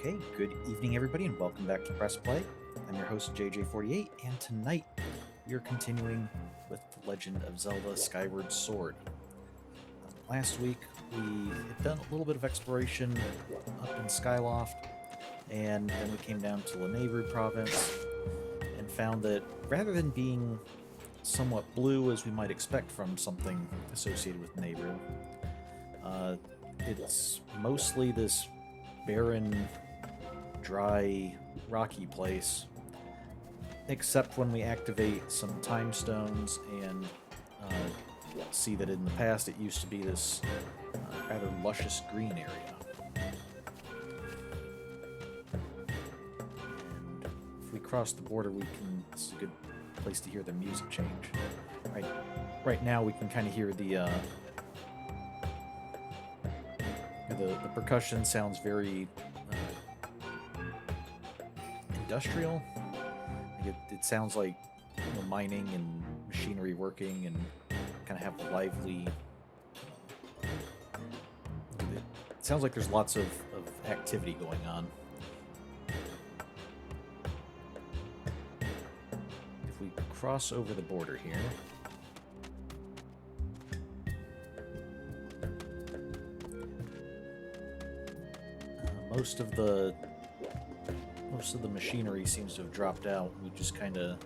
Okay, good evening, everybody, and welcome back to Press Play. I'm your host, JJ48, and tonight we are continuing with The Legend of Zelda Skyward Sword. Last week, we had done a little bit of exploration up in Skyloft, and then we came down to Lanayru province and found that rather than being somewhat blue as we might expect from something associated with Nehru, it's mostly this barren, dry, rocky place, except when we activate some time stones and see that in the past it used to be this rather luscious green area. And if we cross the border, this is a good place to hear the music change. Right now we can kind of hear the percussion sounds very industrial. It sounds like mining and machinery working, and kind of have a lively. It sounds like there's lots of activity going on. If we cross over the border here. Most of the machinery seems to have dropped out. We just kind of...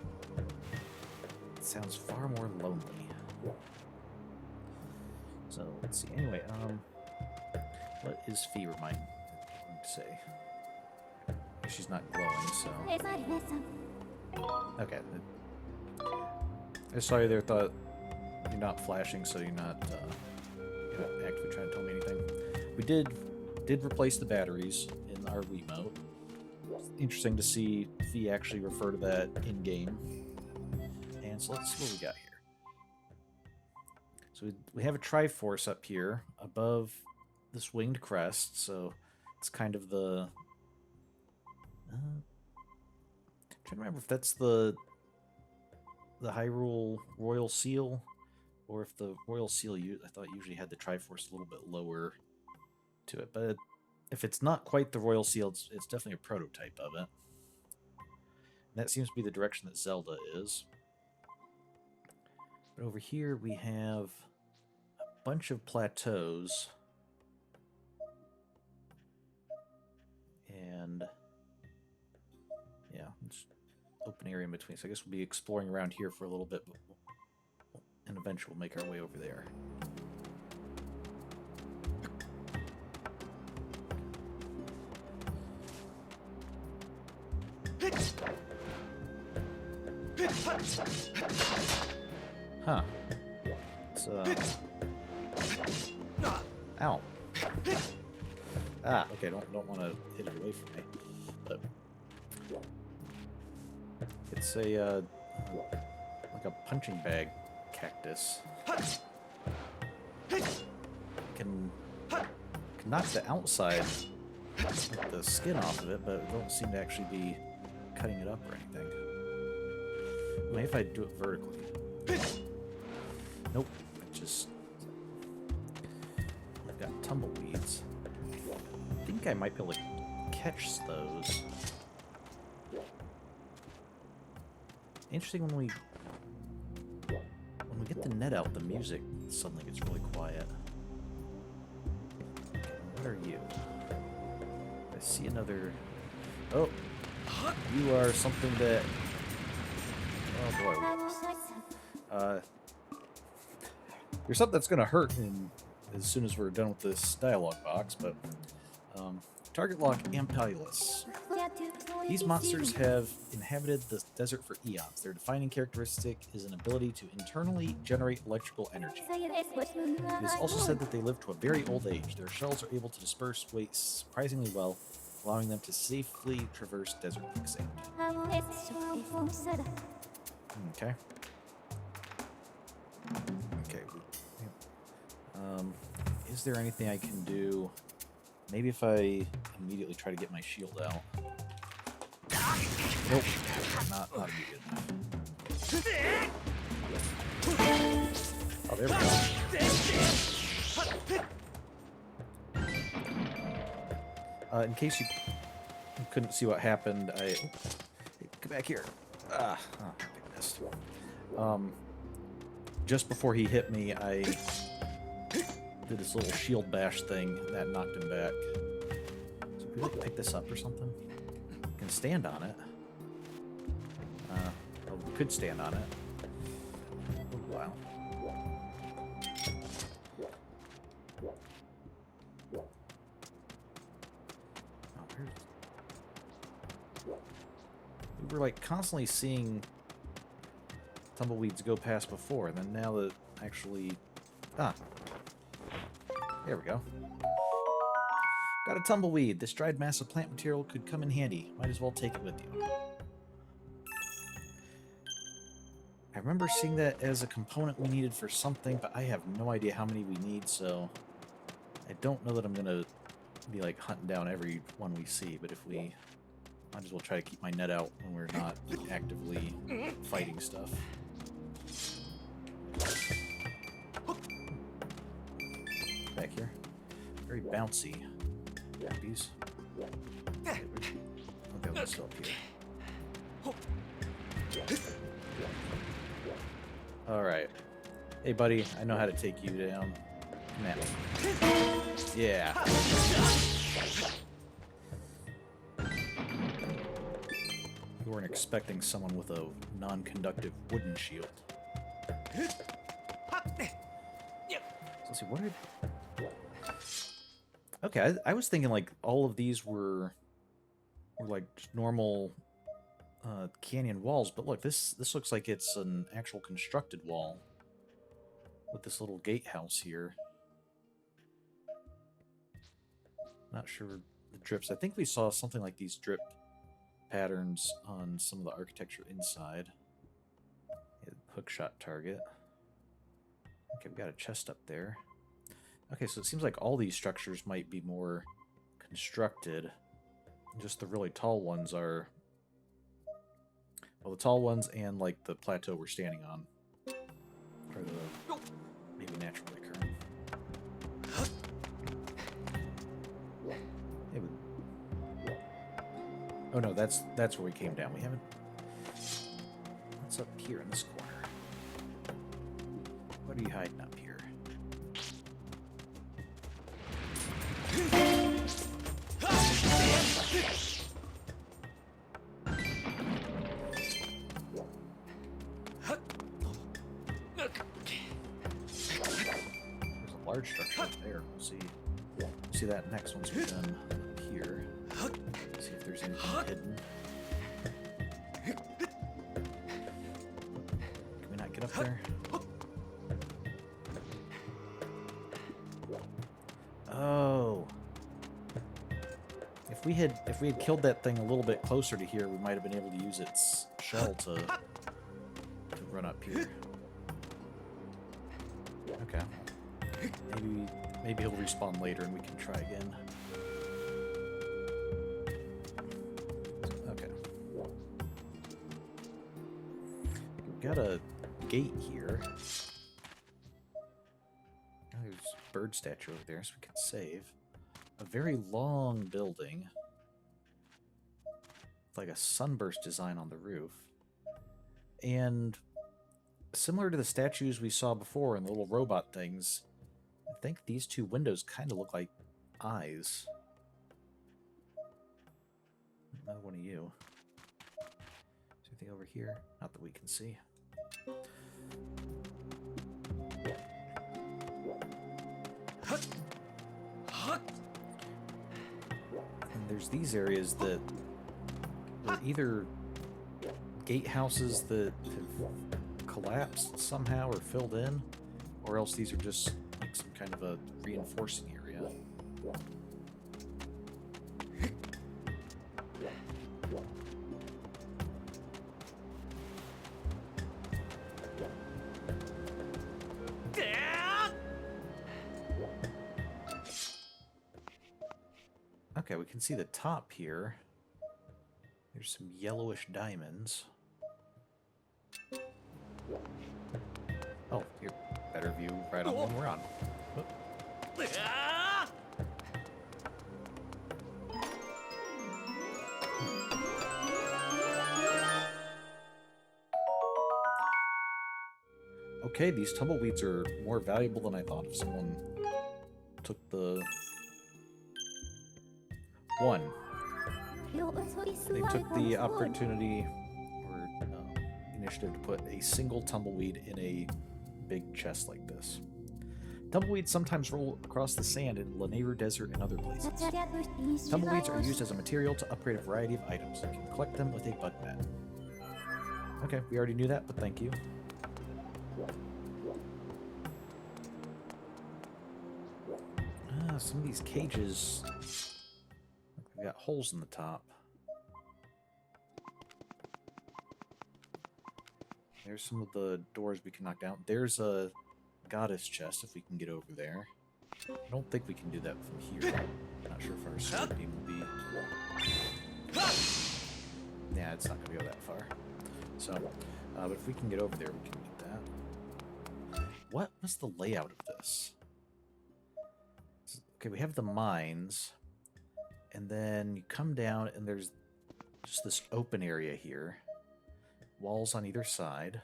It sounds far more lonely. So, let's see. Anyway, what is Fee going to say? She's not glowing, so... Okay. I saw you there, thought you're not flashing, so you're not actively trying to tell me anything. We did replace the batteries in our Wiimote. Interesting to see Fee actually refer to that in-game. And so let's see what we got here. So we have a Triforce up here above this winged crest, so it's kind of the... I'm trying to remember if that's the Hyrule Royal Seal, or if the Royal Seal I thought usually had the Triforce a little bit lower to it, but if it's not quite the Royal Seal, it's definitely a prototype of it. And that seems to be the direction that Zelda is. But over here we have a bunch of plateaus. And yeah, it's open area in between. So I guess we'll be exploring around here for a little bit, and eventually we'll make our way over there. Huh. It's, ow. Ah, okay, don't want to hit it away from me. But it's a, like a punching bag cactus. Can knock the outside, like the skin off of it, but it don't seem to actually be cutting it up or anything. Maybe if I do it vertically. Nope. I've got tumbleweeds. I think I might be able to catch those. Interesting, when we get the net out, the music suddenly gets really quiet. What are you? I see another... Oh! You are something that... Oh boy. You're something that's going to hurt as soon as we're done with this dialogue box, but... target lock Ampalus. These monsters have inhabited the desert for eons. Their defining characteristic is an ability to internally generate electrical energy. It is also said that they live to a very old age. Their shells are able to disperse weight surprisingly well, allowing them to safely traverse desert quicksand. Okay. Okay. Is there anything I can do? Maybe if I immediately try to get my shield out. Nope. Not immediately. Oh, there we go. In case you couldn't see what happened, I... Hey, come back here. Ah, oh, big missed. Just before he hit me, I did this little shield bash thing that knocked him back. So could we like pick this up or something? We can stand on it. Well, we could stand on it. A little while. We were like constantly seeing tumbleweeds go past before, and then now that actually... Ah. There we go. Got a tumbleweed. This dried mass of plant material could come in handy. Might as well take it with you. I remember seeing that as a component we needed for something, but I have no idea how many we need, so... I don't know that I'm gonna be like hunting down every one we see, but if we... Might as well try to keep my net out when we're not actively fighting stuff. Back here. Very bouncy. Bees. Okay, let's still up here. Alright. Hey, buddy, I know how to take you down. Come at me. Yeah. You weren't expecting someone with a non-conductive wooden shield. So let's see, what did... Okay, I was thinking like all of these were like just normal canyon walls, but look, this looks like it's an actual constructed wall with this little gatehouse here. Not sure the drips. I think we saw something like these drip patterns on some of the architecture inside. Yeah, hookshot target. Okay, we got a chest up there. Okay, so it seems like all these structures might be more constructed. Just the really tall ones are... Well, the tall ones and, like, the plateau we're standing on are the maybe naturally occurring. Yeah, oh no, that's where we came down. We haven't... What's up here in this corner? What are you hiding up here? There's a large structure up there. We'll see that next once we're done up here. See if there's anything hidden. Can we not get up there? Oh. If we had killed that thing a little bit closer to here, we might have been able to use its shell to run up here. Okay. Maybe he'll respawn later and we can try again. Okay. We've got a gate here. There's a bird statue over there, so we can save. A very long building. With like a sunburst design on the roof. And similar to the statues we saw before and the little robot things, I think these two windows kind of look like eyes. Another one of you. Is anything over here? Not that we can see. And there's these areas that were either gatehouses that have collapsed somehow or filled in, or else these are just like some kind of a reinforcing area. Okay, we can see the top here. There's some yellowish diamonds. Oh, here. Better view right on the one we're on. Whoop. Okay, these tumbleweeds are more valuable than I thought. If someone took the... One. They took the opportunity or initiative to put a single tumbleweed in a big chest like this. Tumbleweeds sometimes roll across the sand in Lanayru Desert and other places. Tumbleweeds are used as a material to upgrade a variety of items. You can collect them with a bug mat. Okay, we already knew that, but thank you. Some of these cages, they got holes in the top. There's some of the doors we can knock down. There's a goddess chest if we can get over there. I don't think we can do that from here. Not sure if our sword beam will be... Yeah, it's not going to go that far. So, but if we can get over there, we can get that. What was the layout of this? Okay, we have the mines, and then you come down, and there's just this open area here. Walls on either side.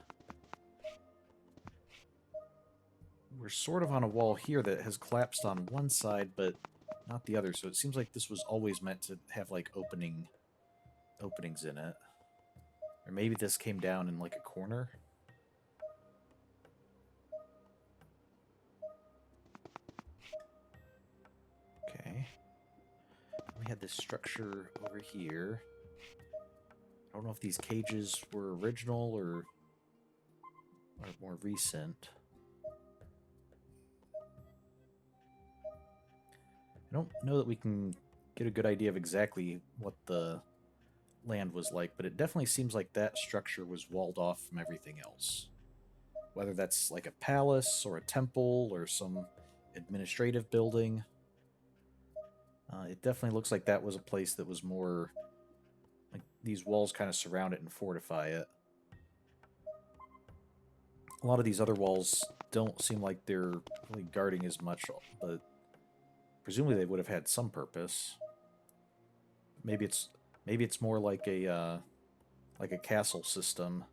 We're sort of on a wall here that has collapsed on one side, but not the other, so it seems like this was always meant to have, like, openings in it. Or maybe this came down in, like, a corner. Okay. We had this structure over here. I don't know if these cages were original or more recent. I don't know that we can get a good idea of exactly what the land was like, but it definitely seems like that structure was walled off from everything else. Whether that's like a palace or a temple or some administrative building. It definitely looks like that was a place that was more... like these walls kind of surround it and fortify it. A lot of these other walls don't seem like they're really guarding as much, but presumably they would have had some purpose. Maybe it's more like a castle system,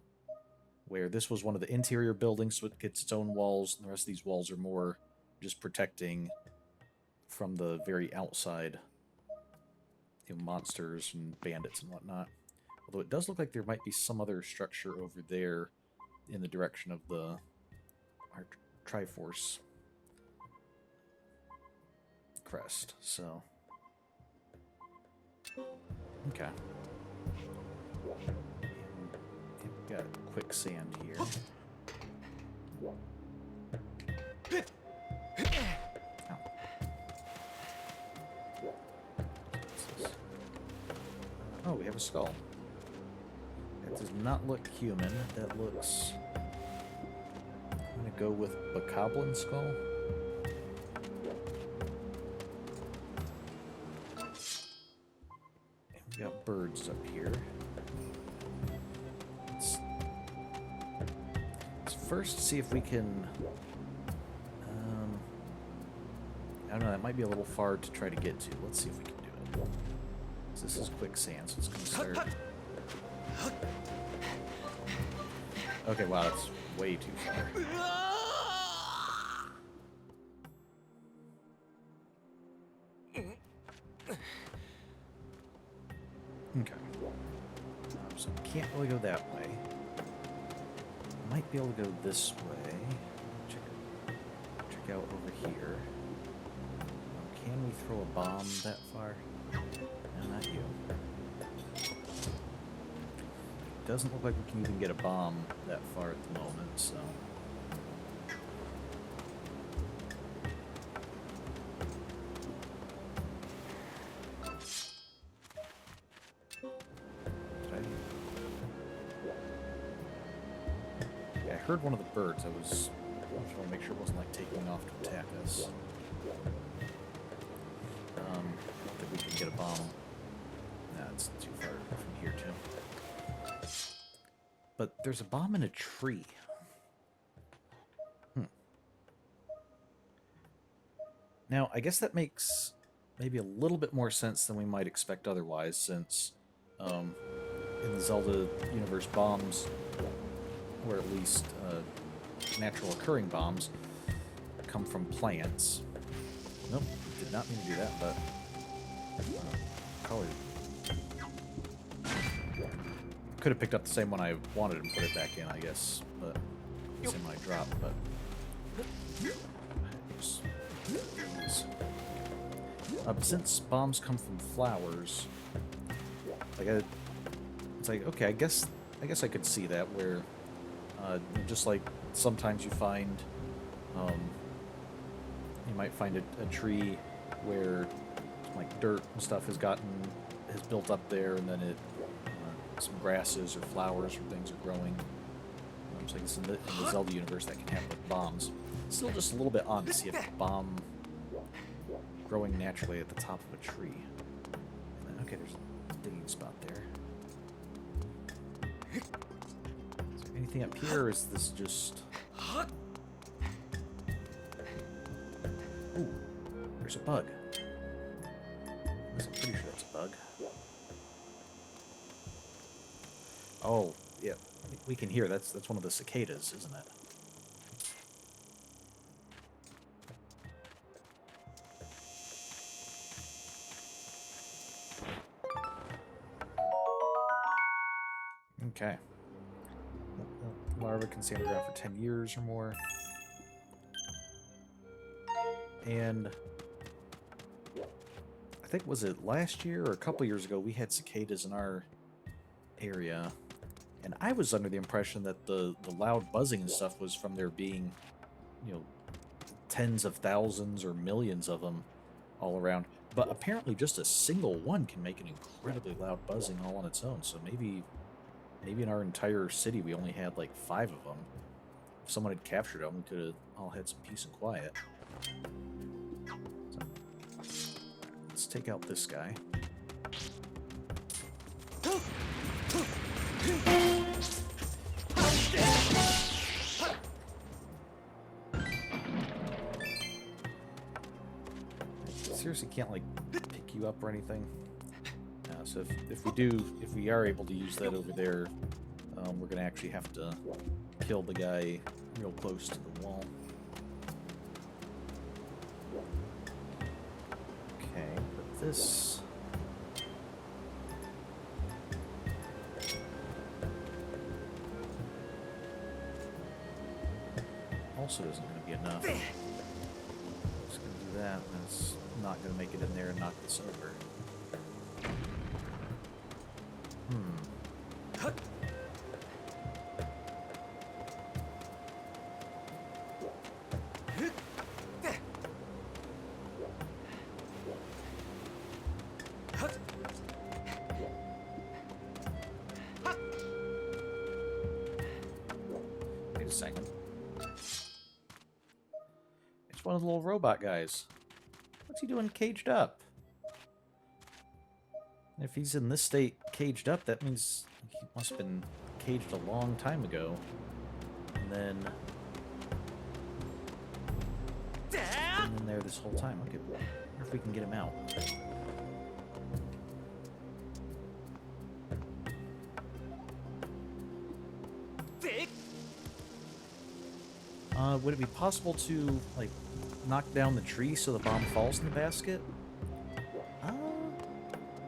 where this was one of the interior buildings, so it gets its own walls, and the rest of these walls are more just protecting from the very outside, you know, monsters and bandits and whatnot. Although it does look like there might be some other structure over there in the direction of our Triforce crest, so... Okay. And we've got quicksand here. Oh, we have a skull. That does not look human. That looks... I'm gonna go with Bokoblin skull. And we got birds up here. Let's first see if we can... I don't know, that might be a little far to try to get to. Let's see if we can do it. So this is quicksand, so it's going to start... Okay, wow, that's way too far. Okay. So we can't really go that way. Might be able to go this way. Check out over here. Can we throw a bomb that far? No, not you. Doesn't look like we can even get a bomb that far at the moment, so... Yeah, I heard one of the birds. I just want to make sure it wasn't like taking off to attack us. I don't think we can get a bomb. Nah, it's too far from here, too. But there's a bomb in a tree. Now, I guess that makes maybe a little bit more sense than we might expect otherwise, since in the Zelda universe, bombs, or at least natural occurring bombs come from plants. Nope, did not mean to do that, but probably could have picked up the same one I wanted and put it back in, I guess, but the same one I dropped, but since bombs come from flowers, like it's like, okay, I guess I could see that, where just like sometimes you find you might find a tree where like dirt and stuff has built up there, and then some grasses or flowers or things are growing. So I guess in the Zelda universe that can happen with bombs. It's still just a little bit odd to see a bomb growing naturally at the top of a tree. And then, okay, there's a digging spot there. Is there anything up here, or is this just... Ooh, there's a bug. I'm pretty sure that's a bug. Oh, yeah, we can hear. That's one of the cicadas, isn't it? Okay. Larva can stay underground for 10 years or more. And I think, was it last year or a couple years ago, we had cicadas in our area. And I was under the impression that the loud buzzing and stuff was from there being, you know, tens of thousands or millions of them all around. But apparently just a single one can make an incredibly loud buzzing all on its own. So maybe in our entire city we only had like 5 of them. If someone had captured them, we could have all had some peace and quiet. So, let's take out this guy. Seriously can't like pick you up or anything. So if we are able to use that over there, we're gonna actually have to kill the guy real close to the wall. Okay, but this also isn't gonna be enough. Just gonna do that, and it's not gonna make it in there and knock this over. Wait a second. It's one of the little robot guys. What's he doing caged up? If he's in this state caged up, that means he must have been caged a long time ago. And then there this whole time. Okay, I wonder if we can get him out. Would it be possible to, like, knock down the tree so the bomb falls in the basket? I'm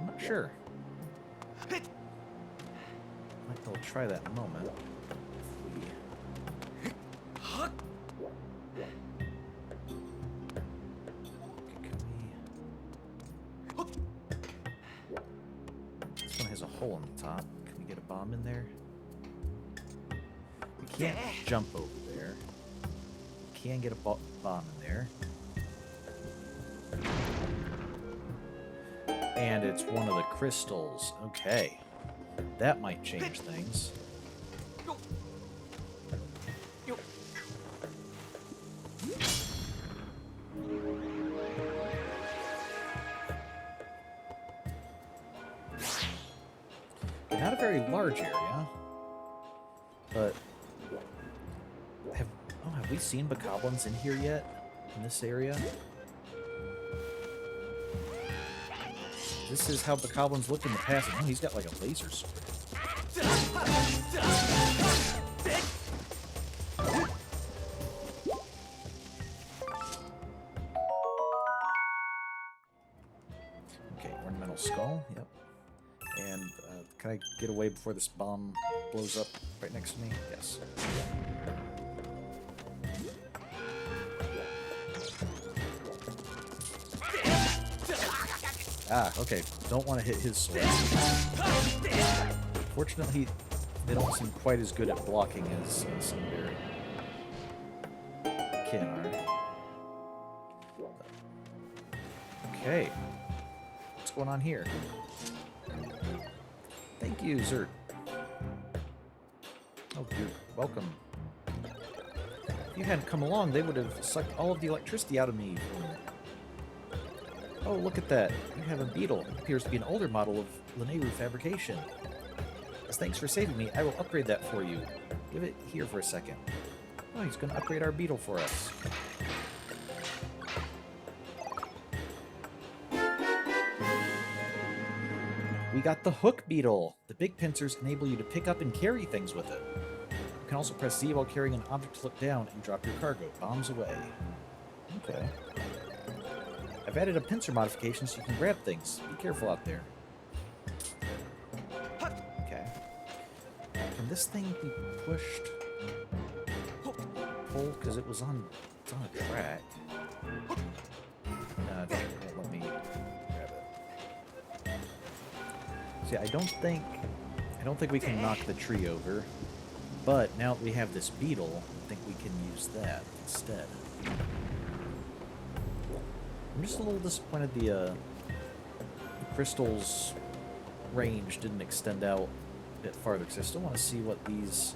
not sure. Might be able to try that in a moment. This one has a hole on the top. Can we get a bomb in there? We can't jump over there. We can get a bomb in there. And it's one of the crystals. Okay. That might change things. Not a very large area, but have we seen bokoblins in here yet? In this area? This is how bokoblins looked in the past. Oh, he's got like a laser sword. Eternal Skull, yep. And can I get away before this bomb blows up right next to me? Yes. Ah, okay. Don't want to hit his sword. Fortunately, they don't seem quite as good at blocking as some of their kin are. Okay. What's going on here? Thank you, Zert. Oh, you're welcome. If you hadn't come along, they would have sucked all of the electricity out of me. Oh, look at that. You have a beetle. It appears to be an older model of Lanayru fabrication. As thanks for saving me, I will upgrade that for you. Give it here for a second. Oh, he's going to upgrade our beetle for us. We got the hook beetle. The big pincers enable you to pick up and carry things with it. You can also press Z while carrying an object to look down and drop your cargo. Bombs away. Okay. I've added a pincer modification so you can grab things. Be careful out there. Okay. Can this thing be pushed? Pull? Because it was on a track. No, it won't let me grab it. See, I don't think we can knock the tree over. But now that we have this beetle, I think we can use that instead. I'm just a little disappointed the crystal's range didn't extend out a bit farther, because I still want to see what these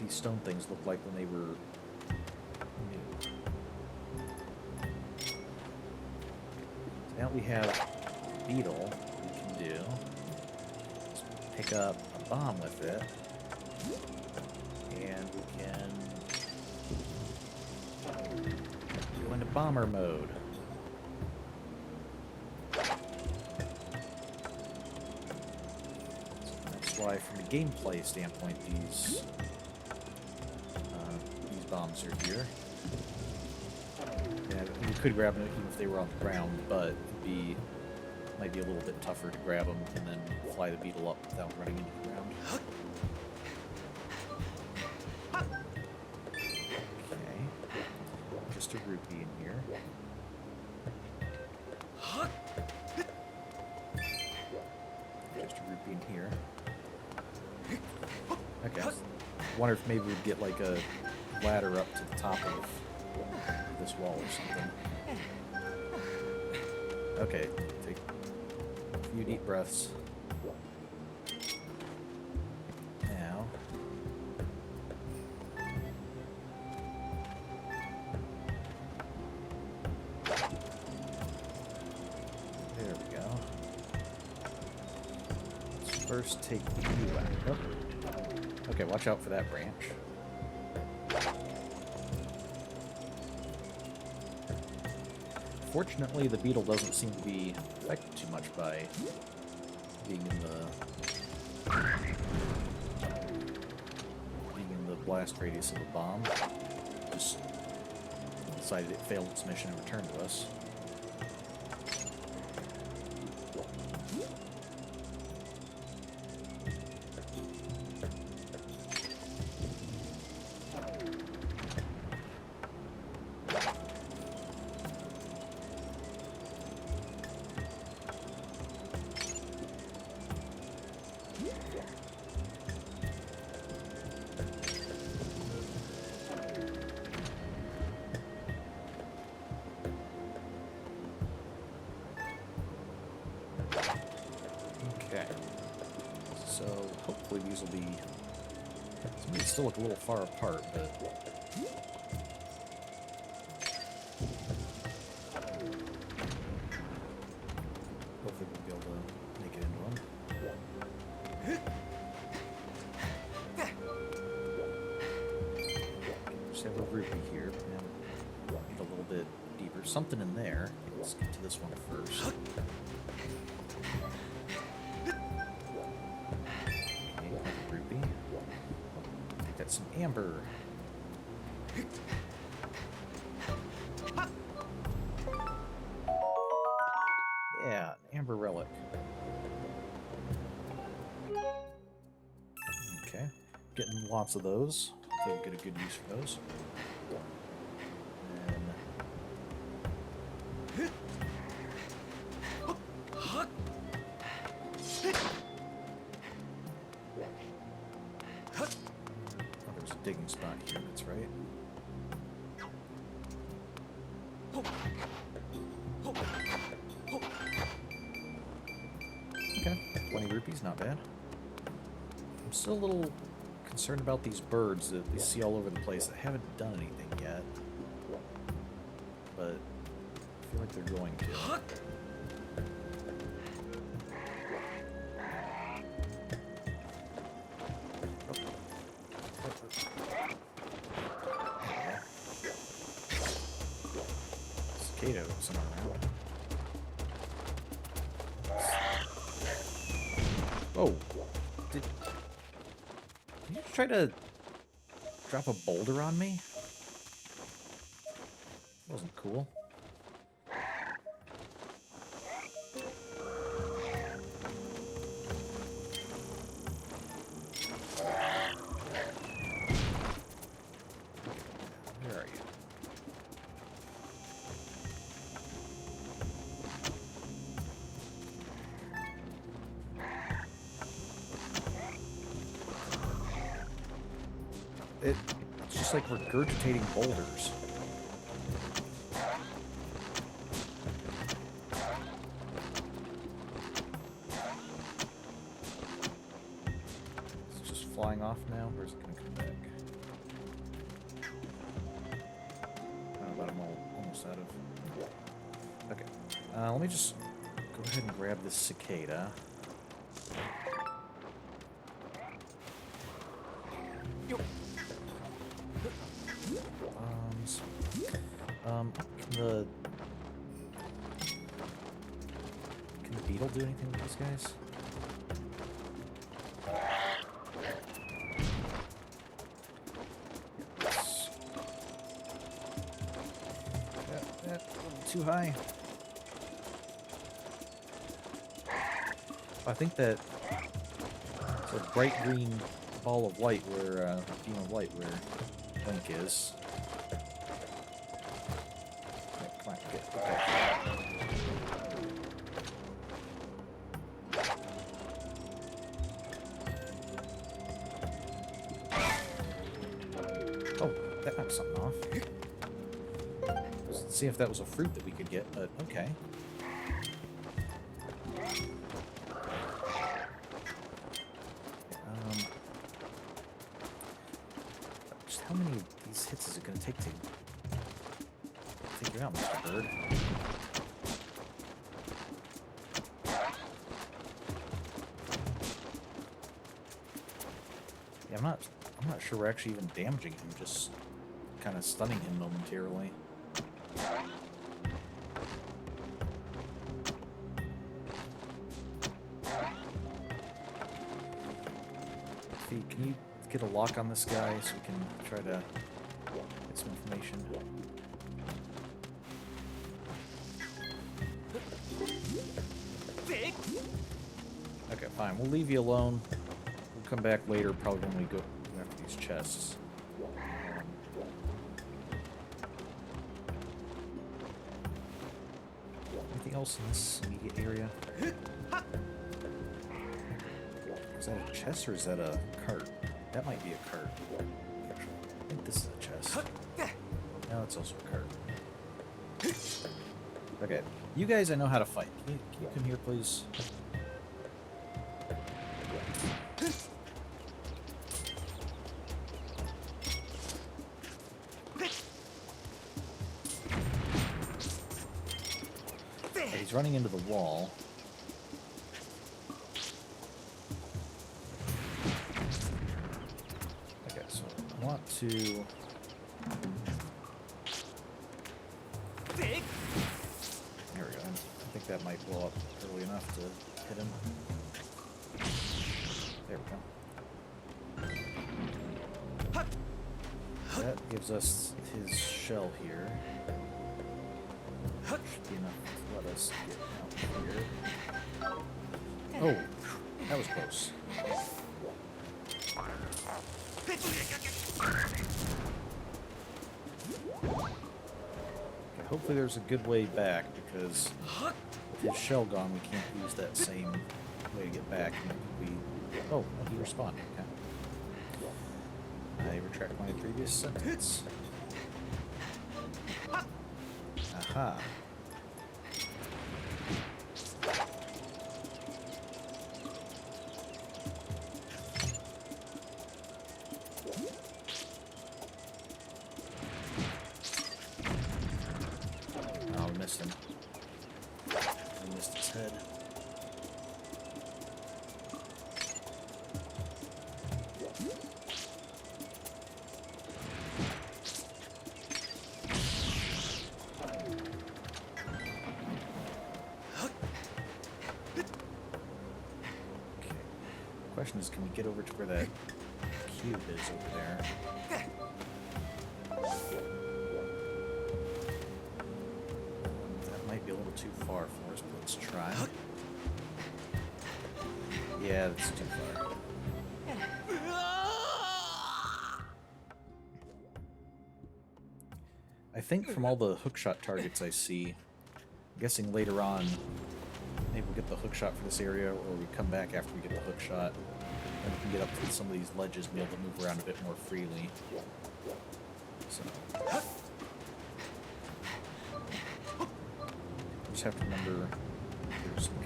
stone things look like when they were new. So now we have beetle. We can do is pick up a bomb with it, and we can go into bomber mode. That's why, from a gameplay standpoint, these bombs are here. Yeah, you could grab them even if they were on the ground, but might be a little bit tougher to grab them and then fly the beetle up without running into the ground. Okay. Just a rupee in here. Just a rupee in here. Okay. I wonder if maybe we'd get like a ladder up to the top of this wall or something. Okay, take a few deep breaths. Now, there we go. Let's first take you out. Oh. Okay, watch out for that branch. Fortunately, the beetle doesn't seem to be affected too much by being in the blast radius of the bomb. Just decided it failed its mission and returned to us. Okay. So, hopefully these will be... Some of these still look a little far apart, but... Hopefully we'll be able to make it into them. Just have a rupee here, and need a little bit deeper. Something in there. Let's get to this one first. Some amber. getting lots of those. I think get a good use for those. Digging spot here, that's right. Okay, 20 rupees, not bad. I'm still a little concerned about these birds that we see all over the place that haven't done anything yet. But I feel like they're going to. Cicada wasn't around. Oh, did you try to drop a boulder on me? Wasn't cool. Where are you? It's just like regurgitating boulders. It's just flying off now. Where's it going to come back? Oh, but I'm almost out of... Okay. Let me just go ahead and grab this cicada. Can the beetle do anything with these guys? Yes. A little too high. I think that it's a bright green ball of light where, beam of light where Link is. Come on, get okay. Oh, that knocked something off. Let's see if that was a fruit that we could get, but okay. Just how many of these hits is it going to take you out, Mr. Bird? Yeah, I'm not sure we're actually even damaging him, just kind of stunning him momentarily. Can you get a lock on this guy so we can try to get some information? Okay, fine. We'll leave you alone. We'll come back later, probably when we go after these chests. Anything else in this immediate area? Is that a chest or is that a cart? That might be a cart. I think this is a chest. No, it's also a cart. Okay, you guys I know how to fight. Can you come here, please? Okay, he's running into the wall. Okay, so I want to... There we go. I think that might blow up early enough to hit him. There we go. That gives us his shell here. Should be enough to let us get out here. Oh, that was close. Okay, hopefully there's a good way back, because with his shell gone, we can't use that same way to get back. Oh, he respawned. Okay. I retract my previous sentence. Aha. Oh, we missed him. We missed his head. Question is, can we get over to where that cube is over there? That might be a little too far for us, but let's try. Yeah, that's too far. I think from all the hookshot targets I see, I'm guessing later on, maybe we'll get the hookshot for this area, or we come back after we get the hookshot, and we can get up to some of these ledges and be able to move around a bit more freely. So, just have to remember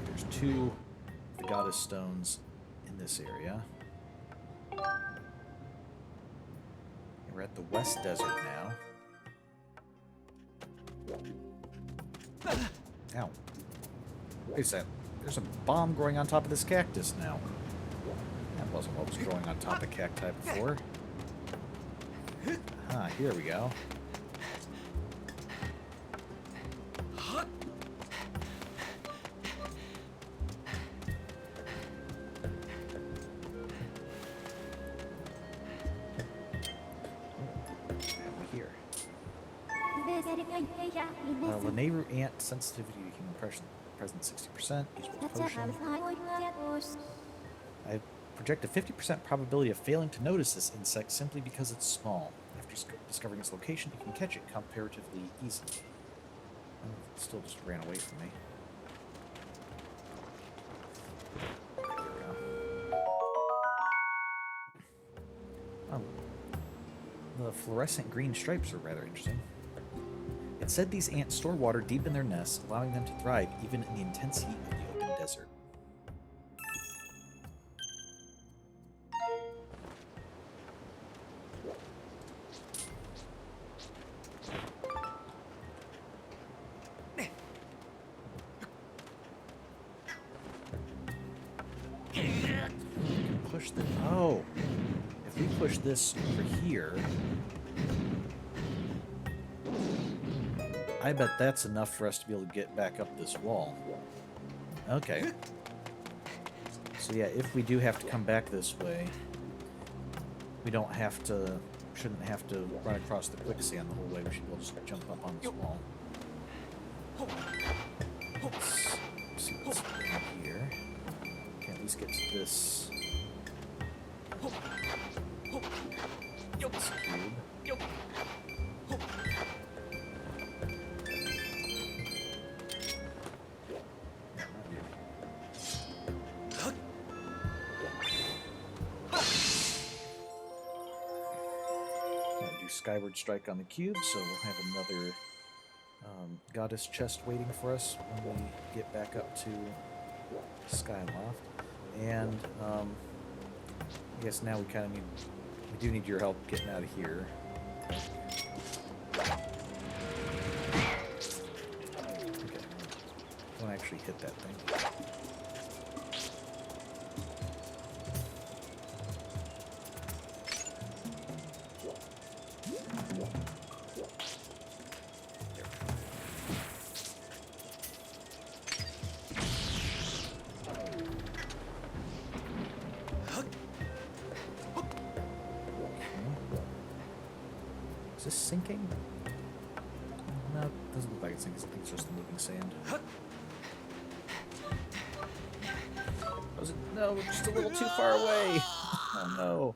there's two of the goddess stones in this area. We're at the West Desert now. Ow. Wait a second. There's a bomb growing on top of this cactus now. That wasn't what was growing on top of cacti before. Ah, here we go. Here. Lanayru ant sensitivity to human presence 60%. Usable potion. I project a 50% probability of failing to notice this insect simply because it's small. After discovering its location, you can catch it comparatively easily. Oh, it still just ran away from me. There we go. Oh. The fluorescent green stripes are rather interesting. It said these ants store water deep in their nests, allowing them to thrive even in the intense heat of the open desert. Push the... Oh! If we push this over here... I bet that's enough for us to be able to get back up this wall. Okay. So yeah, if we do have to come back this way, we don't have to... shouldn't have to run across the quicksand the whole way. We should be able to just jump up on this wall. Let's see what's in here. Can at least get to this... this cube. Skyward strike on the cube, so we'll have another goddess chest waiting for us when we get back up to Skyloft. And I guess now we kind of need, we do need your help getting out of here. Okay, don't actually hit that thing. Is this sinking? No, it doesn't look like it's sinking. I think it's just the moving sand. Was it? No, we're just a little too far away. Oh no.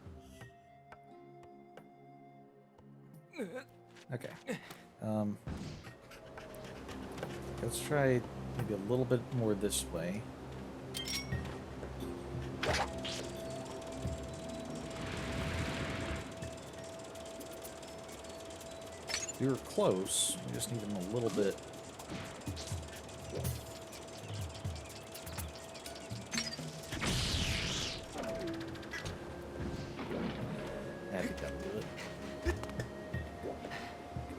Let's try maybe a little bit more this way. We were close. We just need them a little bit. I think that'll do it.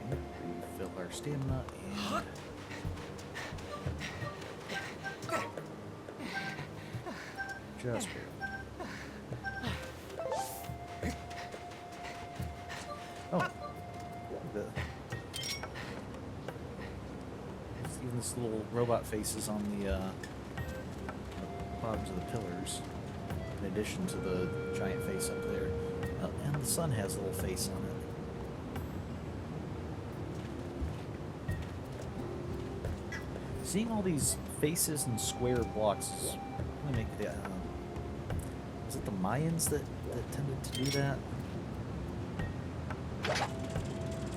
Okay, refill our stamina and... Just barely. Oh. Even this little robot faces on the bottoms of the pillars, in addition to the giant face up there. And the sun has a little face on it. Seeing all these faces and square blocks is really making the... is it the Mayans that tended to do that?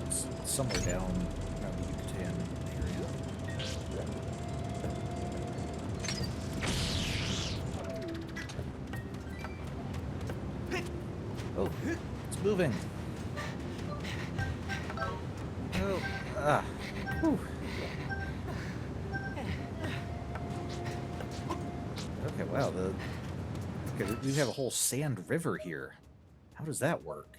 It's somewhere down around the Yucatan area. Oh, it's moving. Oh, whew. Okay, wow, okay, we have a whole sand river here. How does that work?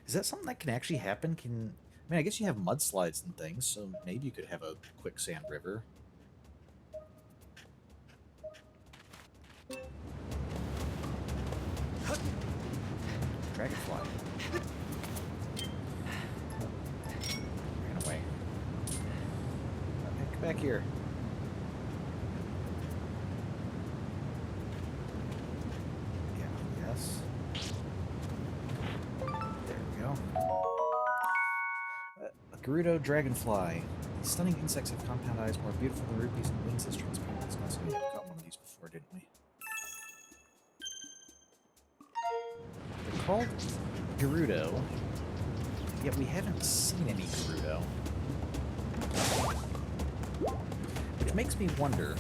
Is that something that can actually happen? I mean, I guess you have mudslides and things, so maybe you could have a quicksand river. Dragonfly. Ran away. Okay, come back here. Yeah, yes. There we go. A Gerudo dragonfly. These stunning insects have compound eyes more beautiful than rupees and wings as transparent as glass. We have caught one of these before, didn't we? They're called Gerudo, yet we haven't seen any Gerudo. Which makes me wonder,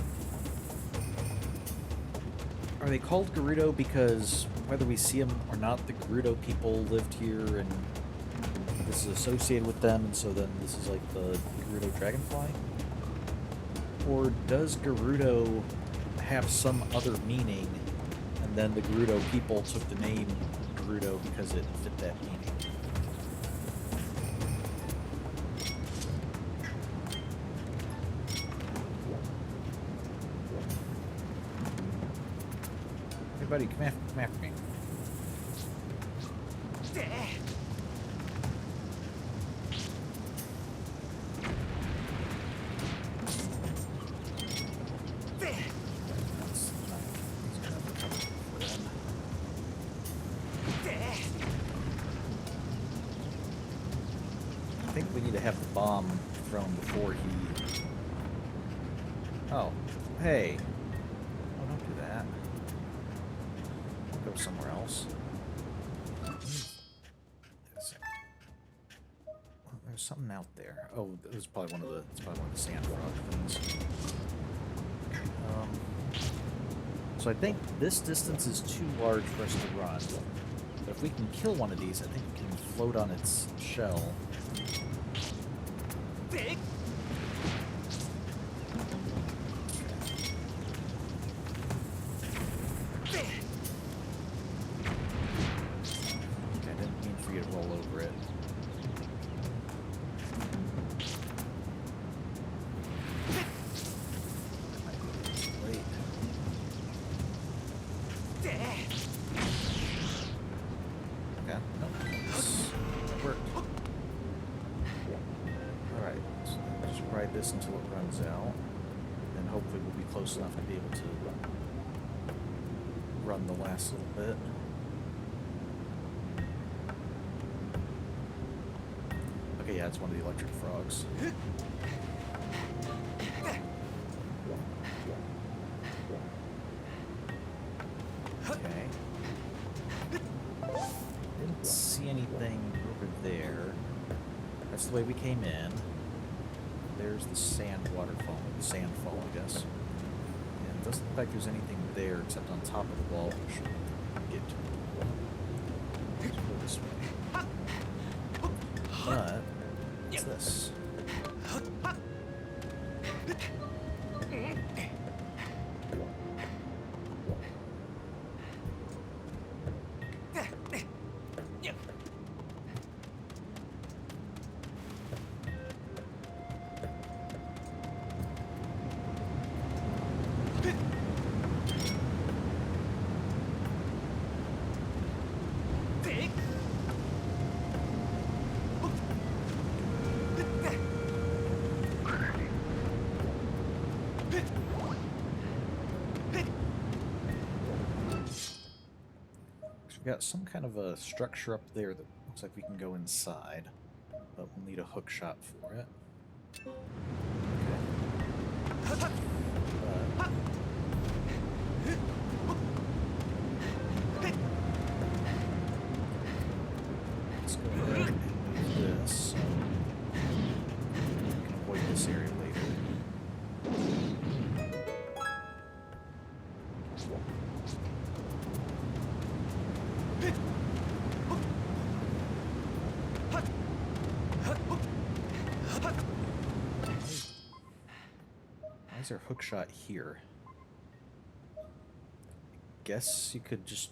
are they called Gerudo because whether we see them or not, the Gerudo people lived here and this is associated with them, and so then this is like the Gerudo dragonfly? Or does Gerudo have some other meaning, and then the Gerudo people took the name Gerudo because it fit that meaning? Hey buddy, come after me. I think we need to have the bomb thrown before he... Oh, hey. Oh, don't do that. Go somewhere else. There's something out there. Oh, it was probably one of the... It's probably one of the sand frog things. So I think this distance is too large for us to run. But if we can kill one of these, I think we can float on its shell. Okay, I didn't mean for you to roll over it. Wait. Okay, nope. That worked. Alright, so just ride this until it runs out. And hopefully we'll be close enough to be able to run the last little bit. Okay, yeah, it's one of the electric frogs. Okay. Didn't see anything over there. That's the way we came in. There's the sand waterfall, the sandfall, I guess. And it doesn't look like there's anything there except on top of the wall, which should get to. Let's go this way. But what's this? We've got some kind of a structure up there that looks like we can go inside, but we'll need a hook shot for it. Okay. Let's go ahead and do this so we can avoid this area later. Why is there a hook shot here? Guess you could just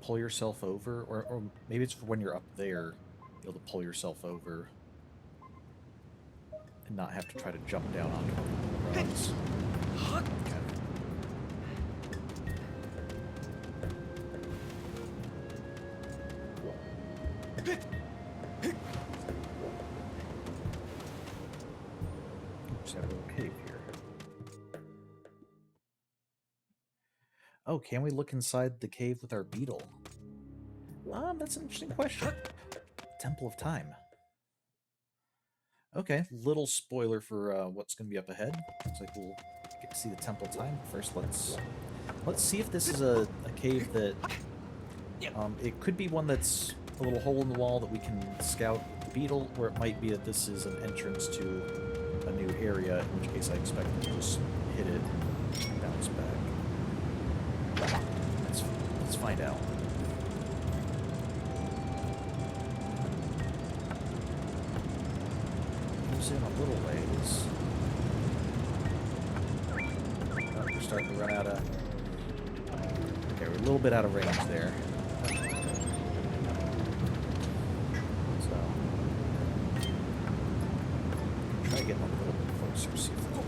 pull yourself over, or maybe it's for when you're up there, be able to pull yourself over and not have to try to jump down onto the rugs. Okay. Oops, I have a little cave here. Oh, can we look inside the cave with our beetle? That's an interesting question. Temple of Time. Okay, little spoiler for what's going to be up ahead. Looks like we'll get to see the Temple of Time. First, let's see if this is a cave that... it could be one that's a little hole in the wall that we can scout with the beetle, or it might be that this is an entrance to a new area, in which case I expect to just hit it and bounce back. Let's find out. Moves in a little ways. Oh, we're starting to run out of... Okay, we're a little bit out of range there. So... try getting a little bit closer, see if that'll work.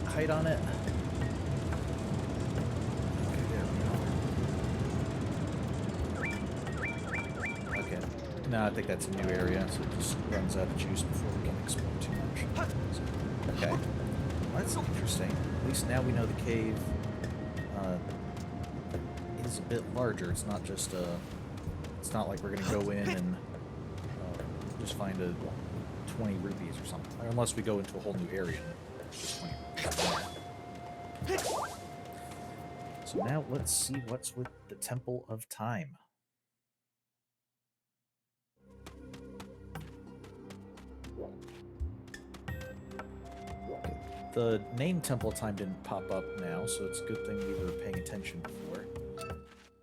Height on it. Okay, there we go. Okay. No, I think that's a new area, so it just runs out of juice before we can explore too much. So, okay. Well, that's interesting. At least now we know the cave is a bit larger. It's not just a... It's not like we're going to go in and just find a 20 rupees or something. Or unless we go into a whole new area and just 20 rupees. So now let's see what's with the Temple of Time. The name Temple of Time didn't pop up now, so it's a good thing we were paying attention before.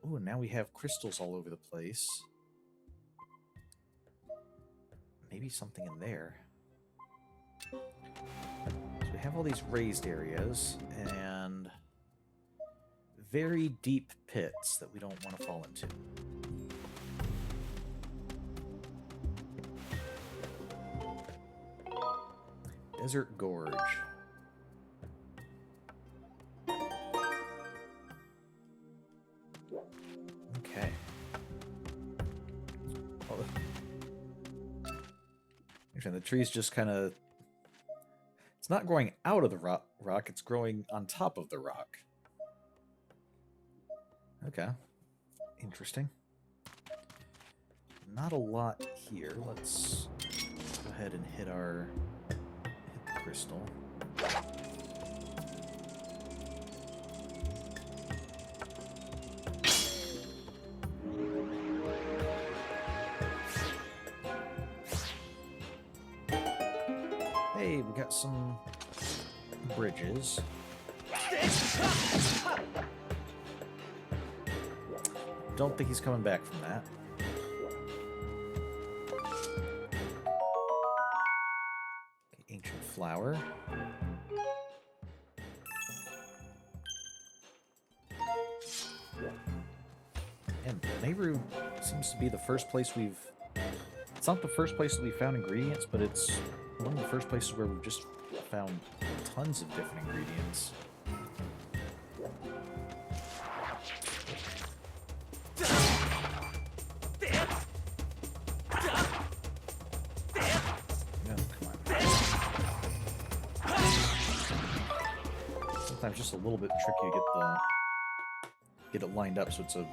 Ooh, and now we have crystals all over the place. Maybe something in there. So we have all these raised areas, and very deep pits that we don't want to fall into. Desert Gorge. Okay. Oh, the trees just kind of... It's not growing out of the rock, it's growing on top of the rock. Okay. Interesting. Not a lot here. Let's go ahead and hit the crystal. Hey, we got some bridges. Don't think he's coming back from that. Okay, ancient flower. And Lanayru seems to be the first place we've... It's not the first place that we found ingredients, but it's one of the first places where we've just found tons of different ingredients. Sometimes just a little bit tricky to get it lined up so it's a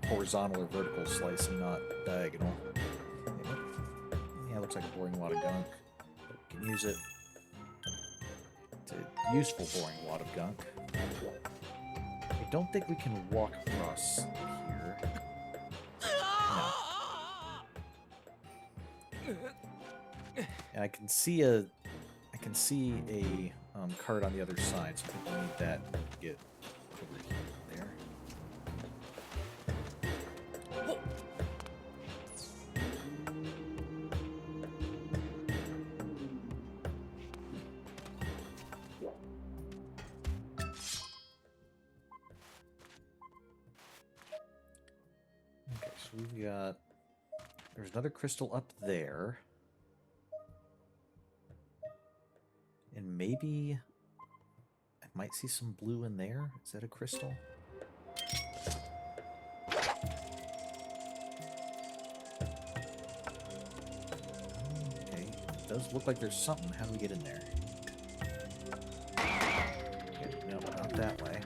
horizontal or vertical slice and not diagonal. Yeah, it looks like a boring wad of gunk. But we can use it. It's a useful boring wad of gunk. I don't think we can walk across here. No. And I can see a card on the other side, so I think we need that to get over there. Okay, so we've got... There's another crystal up there. And maybe I might see some blue in there. Is that a crystal? Okay, it does look like there's something. How do we get in there? Okay, no, not that way.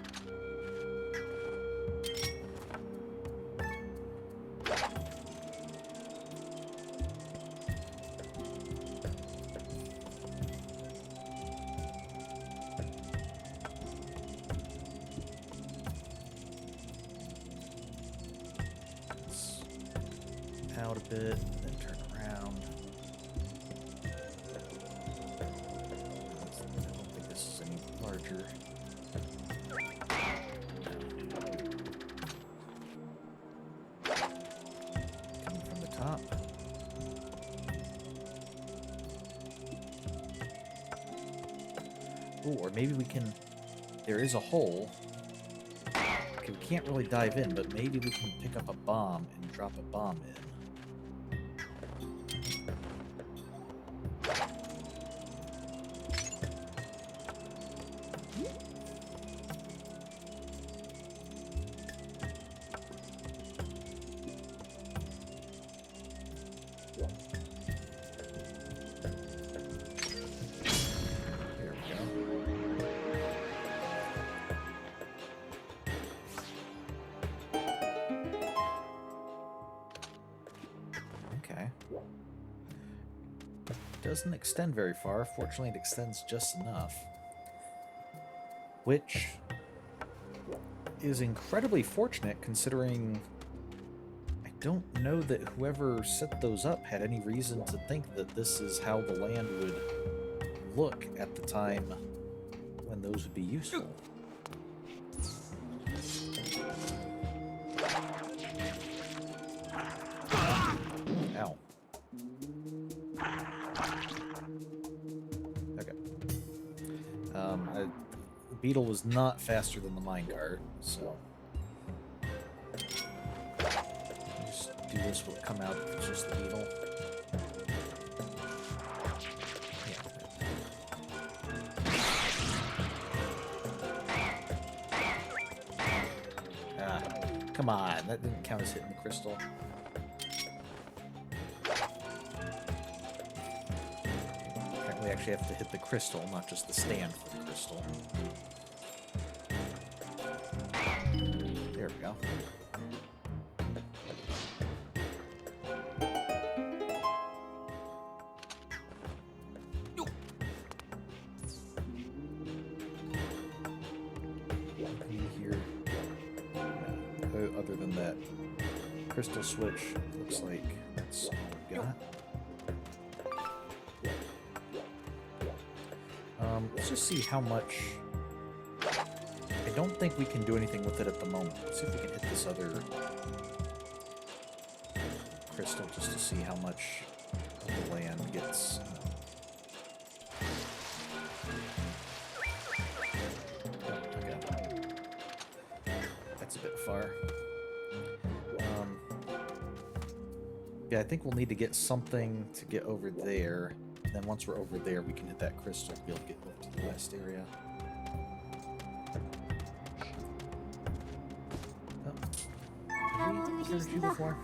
Out a bit, then turn around. I don't think this is any larger. Coming from the top. Ooh, or maybe we can... There is a hole. Okay, we can't really dive in, but maybe we can pick up a bomb and drop a bomb in. Doesn't extend very far. Fortunately, it extends just enough. Which is incredibly fortunate considering I don't know that whoever set those up had any reason to think that this is how the land would look at the time when those would be useful. Ow. The beetle was not faster than the minecart, so just do this. Will come out if it's just the beetle. Yeah. Ah, come on, that didn't count as hitting the crystal. Apparently, I actually have to hit the crystal, not just the stand for the crystal. There we go. Here. No, other than that crystal switch, looks like that's all we got. Let's just see how much. I don't think we can do anything with it at the moment. Let's see if we can hit this other crystal just to see how much of the land gets. Oh, okay. That's a bit far. Yeah, I think we'll need to get something to get over there. And then once we're over there, we can hit that crystal to be able to get over to the west area. Have we encountered you before?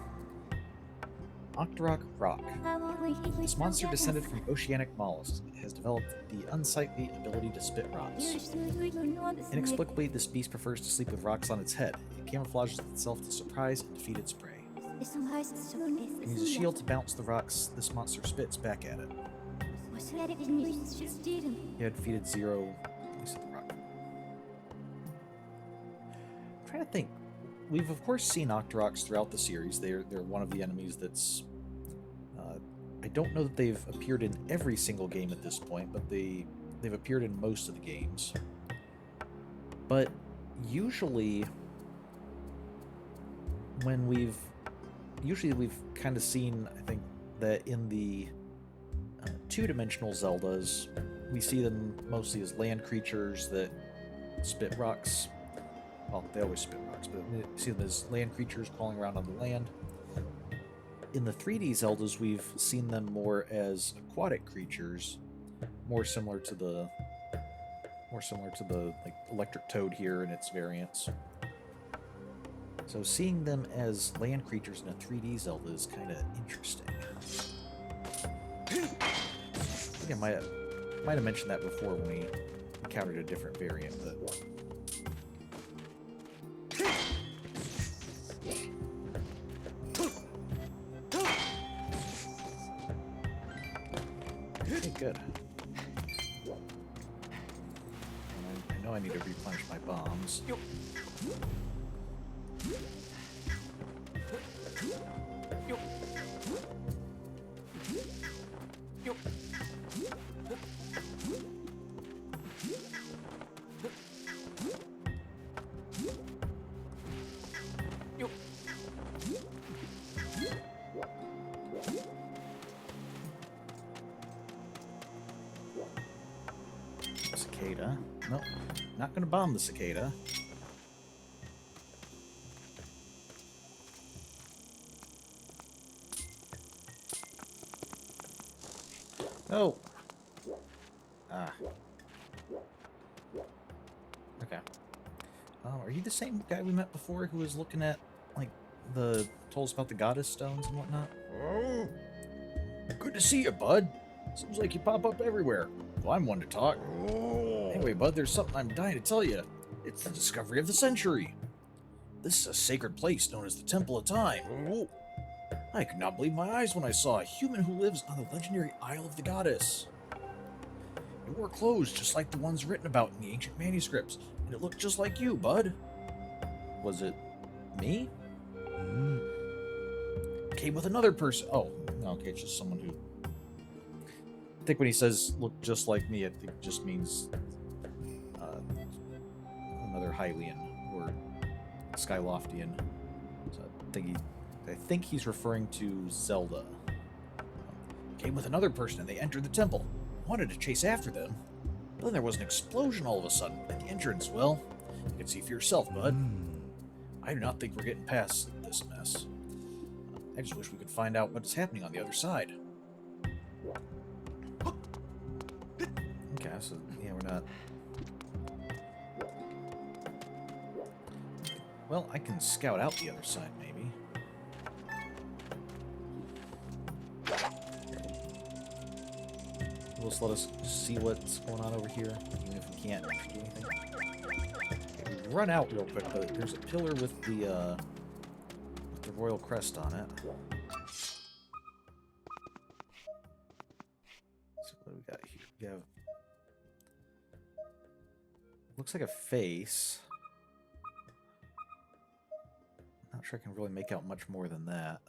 Octorok Rock. This monster descended from oceanic mollusks. It has developed the unsightly ability to spit rocks. Inexplicably, this beast prefers to sleep with rocks on its head. It camouflages itself to surprise and defeat its prey. It uses a shield to bounce the rocks this monster spits back at it. You had defeated 0. At least at the rock. I'm trying to think. We've of course seen Octoroks throughout the series. They're one of the enemies that's. I don't know that they've appeared in every single game at this point, but they've appeared in most of the games. But usually, when we've kind of seen, I think, that in the two-dimensional Zeldas, we see them mostly as land creatures that spit rocks. Well, they always spit rocks, but we see them as land creatures crawling around on the land. In the 3D Zeldas, we've seen them more as aquatic creatures, more similar to the like electric toad here and its variants. So seeing them as land creatures in a 3D Zelda is kind of interesting. I think I might have mentioned that before when we encountered a different variant, but. Okay, good. I know I need to replenish my bombs. Cicada. Nope. Not gonna bomb the cicada. No. Ah. Okay. Are you the same guy we met before who was looking at, like, told us about the goddess stones and whatnot? Oh. Good to see you, bud. Seems like you pop up everywhere. Well, I'm one to talk. Oh. Anyway, bud, there's something I'm dying to tell you. It's the discovery of the century. This is a sacred place known as the Temple of Time. Oh. I could not believe my eyes when I saw a human who lives on the legendary Isle of the Goddess. It wore clothes just like the ones written about in the ancient manuscripts, and it looked just like you, bud. Was it me? Came with another person. Oh, okay, it's just someone who... I think when he says look just like me, I think it just means another Hylian or Skyloftian. So I think he's referring to Zelda. Came with another person and they entered the temple. Wanted to chase after them. But then there was an explosion all of a sudden at the entrance. Well, you can see for yourself, bud. I do not think we're getting past this mess. I just wish we could find out what is happening on the other side. Okay, so yeah, we're not... Well, I can scout out the other side, maybe. Will this let us see what's going on over here, even if we can't actually do anything? Okay, we run out real quick, but there's a pillar with the royal crest on it. So what do we got here? We have... looks like a face. Not sure I can really make out much more than that.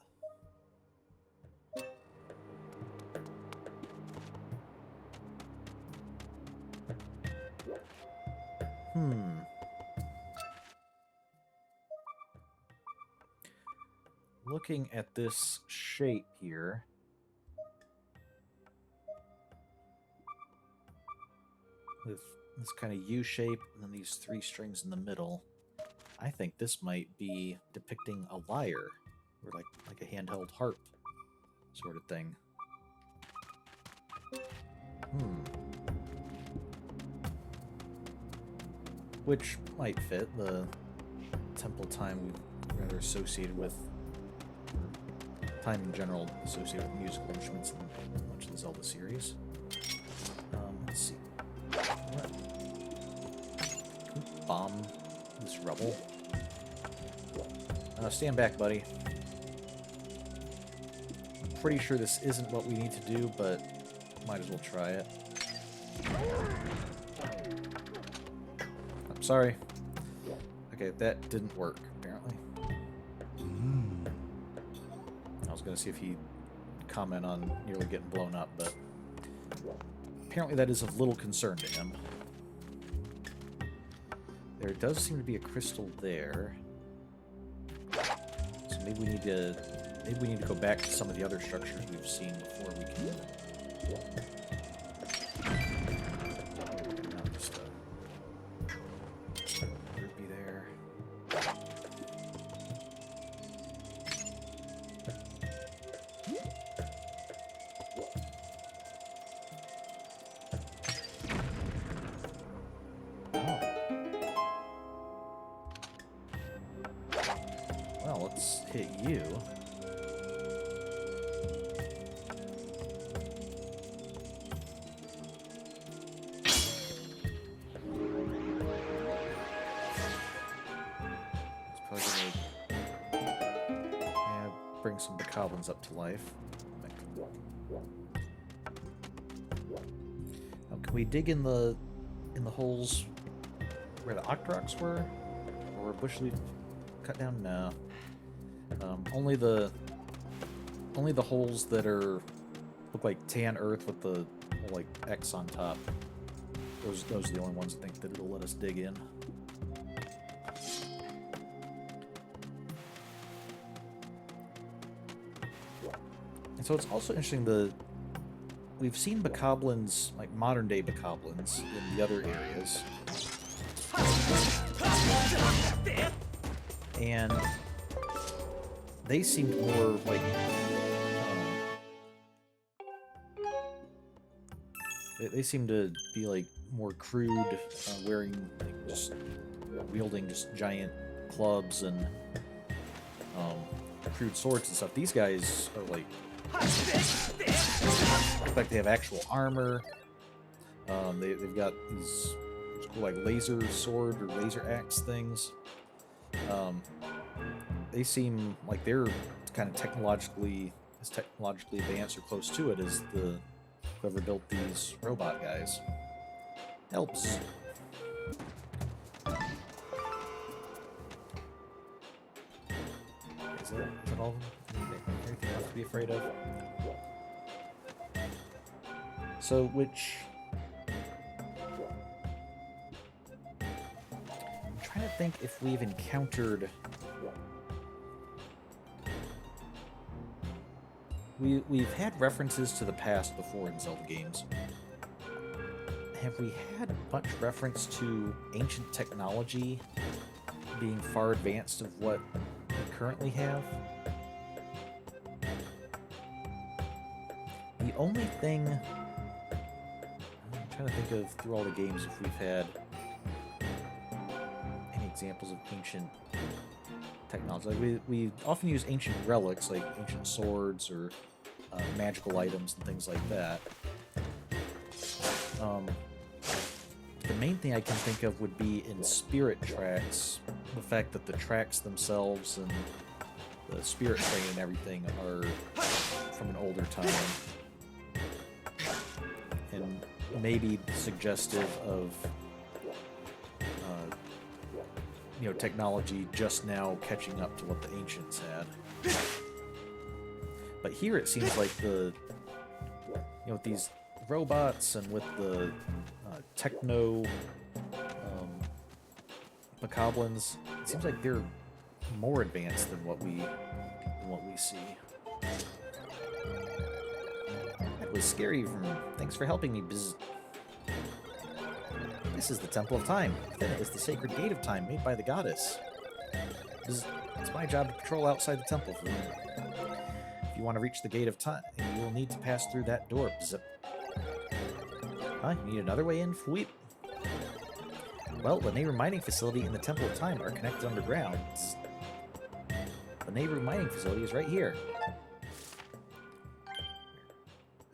Looking at this shape here, with this kind of U shape and then these three strings in the middle, I think this might be depicting a lyre, or like a handheld harp sort of thing. Which might fit the temple time we've rather associated with, or time in general associated with musical instruments in much of the Zelda series. Let's see. Bomb this rubble. Stand back, buddy. I'm pretty sure this isn't what we need to do, but might as well try it. I'm sorry. Okay, that didn't work, apparently. I was going to see if he'd comment on nearly getting blown up, but apparently that is of little concern to him. There does seem to be a crystal there. So maybe we need to go back to some of the other structures we've seen before we can. Not just groupie there. Well, let's hit you. It's probably gonna bring some bokoblins up to life. Can we dig in the holes where the Octoroks were, or bush leaf cut down? No. Only the holes that look like tan earth with the like X on top. Those are the only ones I think that it'll let us dig in. And so it's also interesting we've seen bokoblins, like modern day bokoblins, in the other areas. And they seemed more like they seem to be like more crude, wearing like just wielding just giant clubs and crude swords and stuff. These guys are like look like they have actual armor. They've got these cool like laser sword or laser axe things. They seem like they're kind of technologically advanced or close to it as whoever built these robot guys. Helps. Is that all? Anything else to be afraid of? So, I'm trying to think if we've encountered. We've had references to the past before in Zelda games. Have we had much reference to ancient technology being far advanced of what we currently have? The only thing... I'm trying to think of, through all the games, if we've had any examples of ancient technology. Like we often use ancient relics, like ancient swords or magical items and things like that. The main thing I can think of would be in spirit tracks, the fact that the tracks themselves and the spirit train and everything are from an older time. And maybe suggestive of, you know, technology just now catching up to what the ancients had. But here it seems like the, you know, with these robots and with the techno bokoblins, it seems like they're more advanced than what we see. That was scary. Thanks for helping me. Bzz. This is the Temple of Time. Within it is the sacred gate of time made by the goddess. Bzz. It's my job to patrol outside the temple for you. If you want to reach the gate of time, you will need to pass through that door. Bzz. Huh? You need another way in? Fweep. Well, the Lanayru mining facility and the Temple of Time are connected underground. The Lanayru mining facility is right here.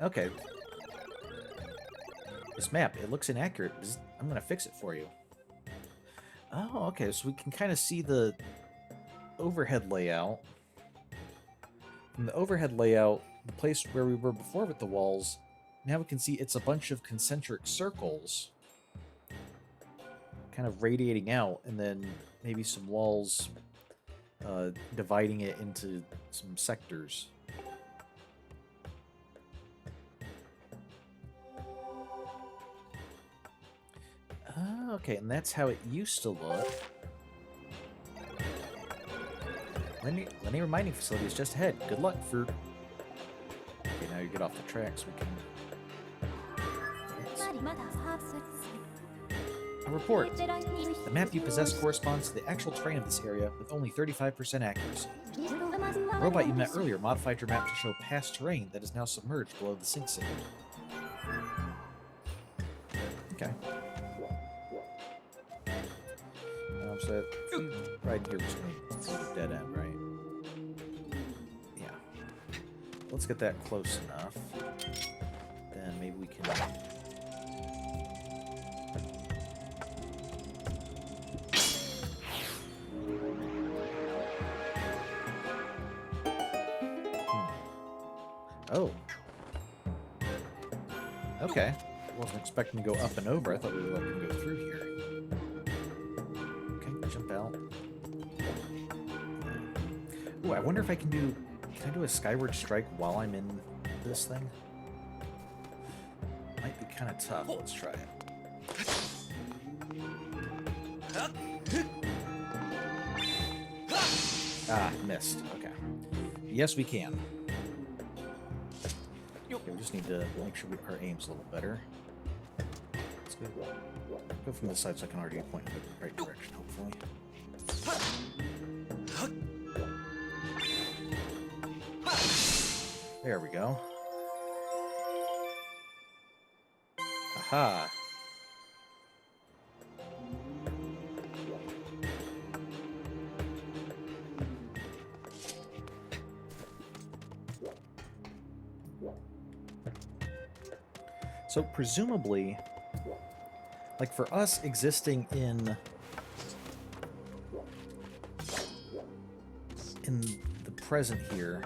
Okay. This map, it looks inaccurate. I'm gonna fix it for you. Oh, okay, so we can kind of see the overhead layout. From the overhead layout, the place where we were before with the walls, now we can see it's a bunch of concentric circles kind of radiating out, and then maybe some walls dividing it into some sectors. Okay, and that's how it used to look. Lanayru mining facility is just ahead. Good luck, Fruit. Okay, now you get off the tracks. We can... A report. The map you possess corresponds to the actual terrain of this area with only 35% accuracy. The robot you met earlier modified your map to show past terrain that is now submerged below the sink city. Okay. So right here, we're just going to go to dead end, right? Yeah. Let's get that close enough. Then maybe we can... Oh. Okay. Wasn't expecting to go up and over. I thought we were going to go through here. Okay, jump out. Ooh, I wonder if I can do... Can I do a skyward strike while I'm in this thing? Might be kind of tough. Let's try it. Ah, missed. Okay. Yes, we can. Okay, we just need to make sure our aim's a little better. Let's go from this side so I can already point in the right direction, hopefully. There we go. Aha! So presumably, like for us existing in the present here,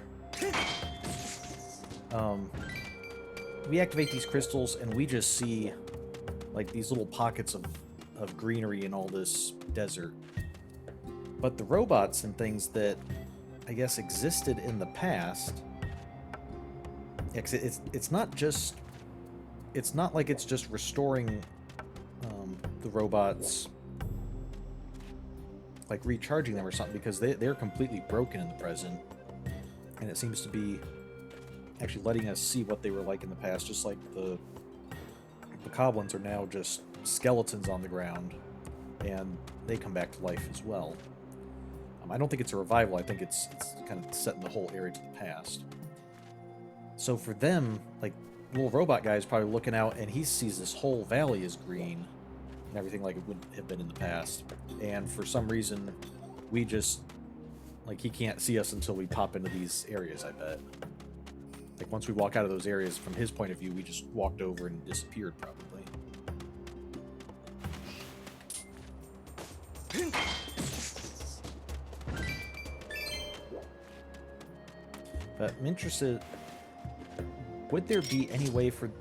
we activate these crystals and we just see like these little pockets of greenery in all this desert. But the robots and things that I guess existed in the past, it's not just... It's not like it's just restoring the robots, like recharging them or something, because they're completely broken in the present. And it seems to be actually letting us see what they were like in the past, just like the bokoblins are now just skeletons on the ground, and they come back to life as well. I don't think it's a revival, I think it's kind of setting the whole area to the past. So for them, like, little robot guy is probably looking out and he sees this whole valley is green and everything like it would have been in the past. And for some reason, we just, like, he can't see us until we pop into these areas, I bet. Like, once we walk out of those areas, from his point of view, we just walked over and disappeared, probably. But I'm interested, would there be any way for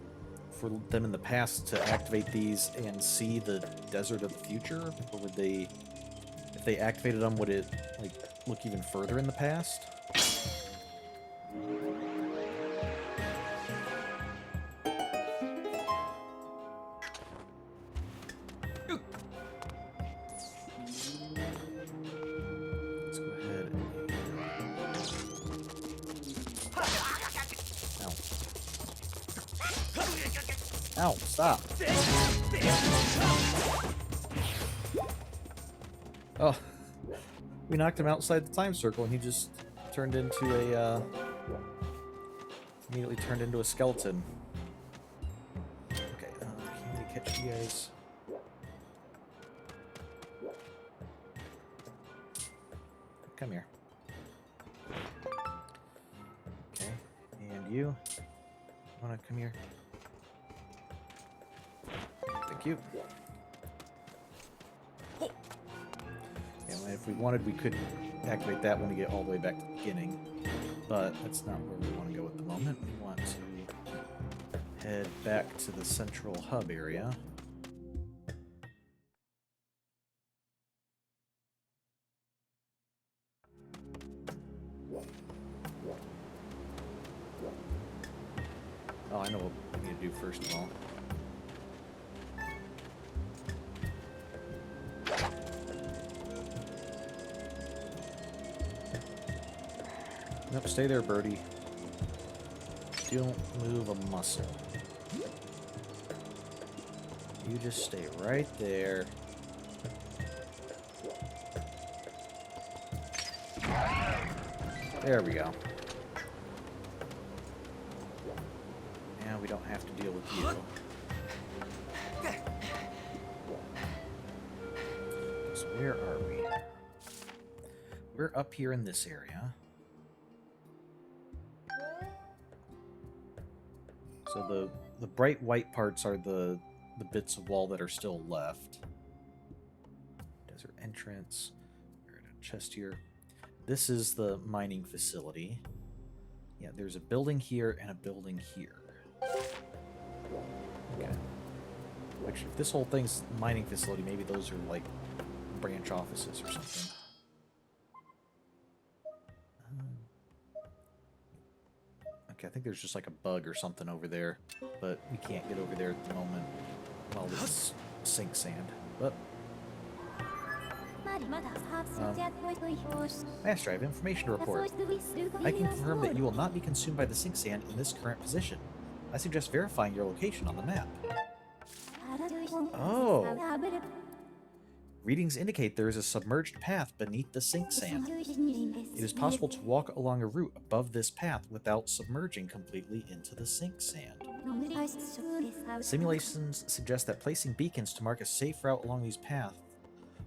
them in the past to activate these and see the desert of the future? Or would they, if they activated them, would it like look even further in the past? Let's go ahead and... Ow, stop. Oh, we knocked him outside the time circle and he just turned into a, immediately turned into a skeleton. Okay, can we catch you guys? Come here. Okay, and you wanna come here? Thank you. And if we wanted, we could activate that when we get all the way back to the beginning, but that's not where we want to go at the moment. We want to head back to the central hub area. Oh, I know what we need to do first of all. Nope, stay there, birdie. Don't move a muscle. You just stay right there. There we go. Now we don't have to deal with you. So where are we? We're up here in this area. So the bright white parts are the bits of wall that are still left. Desert entrance. We're at a chest here. This is the mining facility. Yeah, there's a building here and a building here. Okay. Which, if this whole thing's mining facility, maybe those are like branch offices or something. Okay, I think there's just like a bug or something over there, but we can't get over there at the moment. All this sink sand. But Master, I have information to report. I can confirm that you will not be consumed by the sink sand in this current position. I suggest verifying your location on the map. Oh. Readings indicate there is a submerged path beneath the sink sand. It is possible to walk along a route above this path without submerging completely into the sink sand. Simulations suggest that placing beacons to mark a safe route along these paths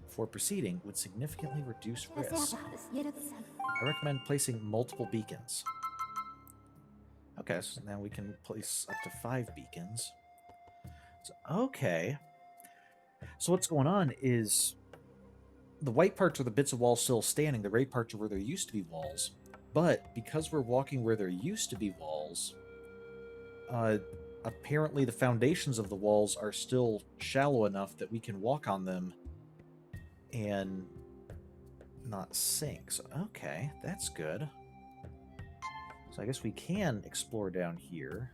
for proceeding would significantly reduce risk. I recommend placing multiple beacons. Okay, so now we can place up to 5 beacons. So, okay. So what's going on is the white parts are the bits of wall still standing, the red parts are where there used to be walls, but because we're walking where there used to be walls, apparently the foundations of the walls are still shallow enough that we can walk on them and not sink. So, okay, that's good. So I guess we can explore down here.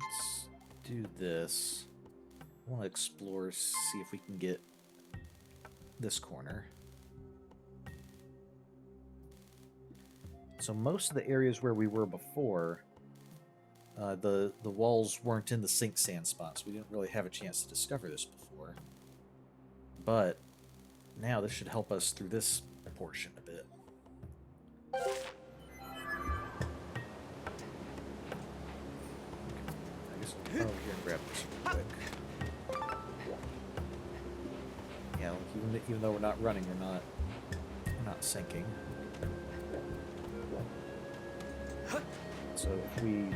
Let's do this. I want to explore, see if we can get this corner. So most of the areas where we were before, the walls weren't in the sink sand spots. We didn't really have a chance to discover this before. But now this should help us through this portion a bit. I guess we'll come over here and grab this real quick. Yeah, like even though we're not running, we're not sinking. So if we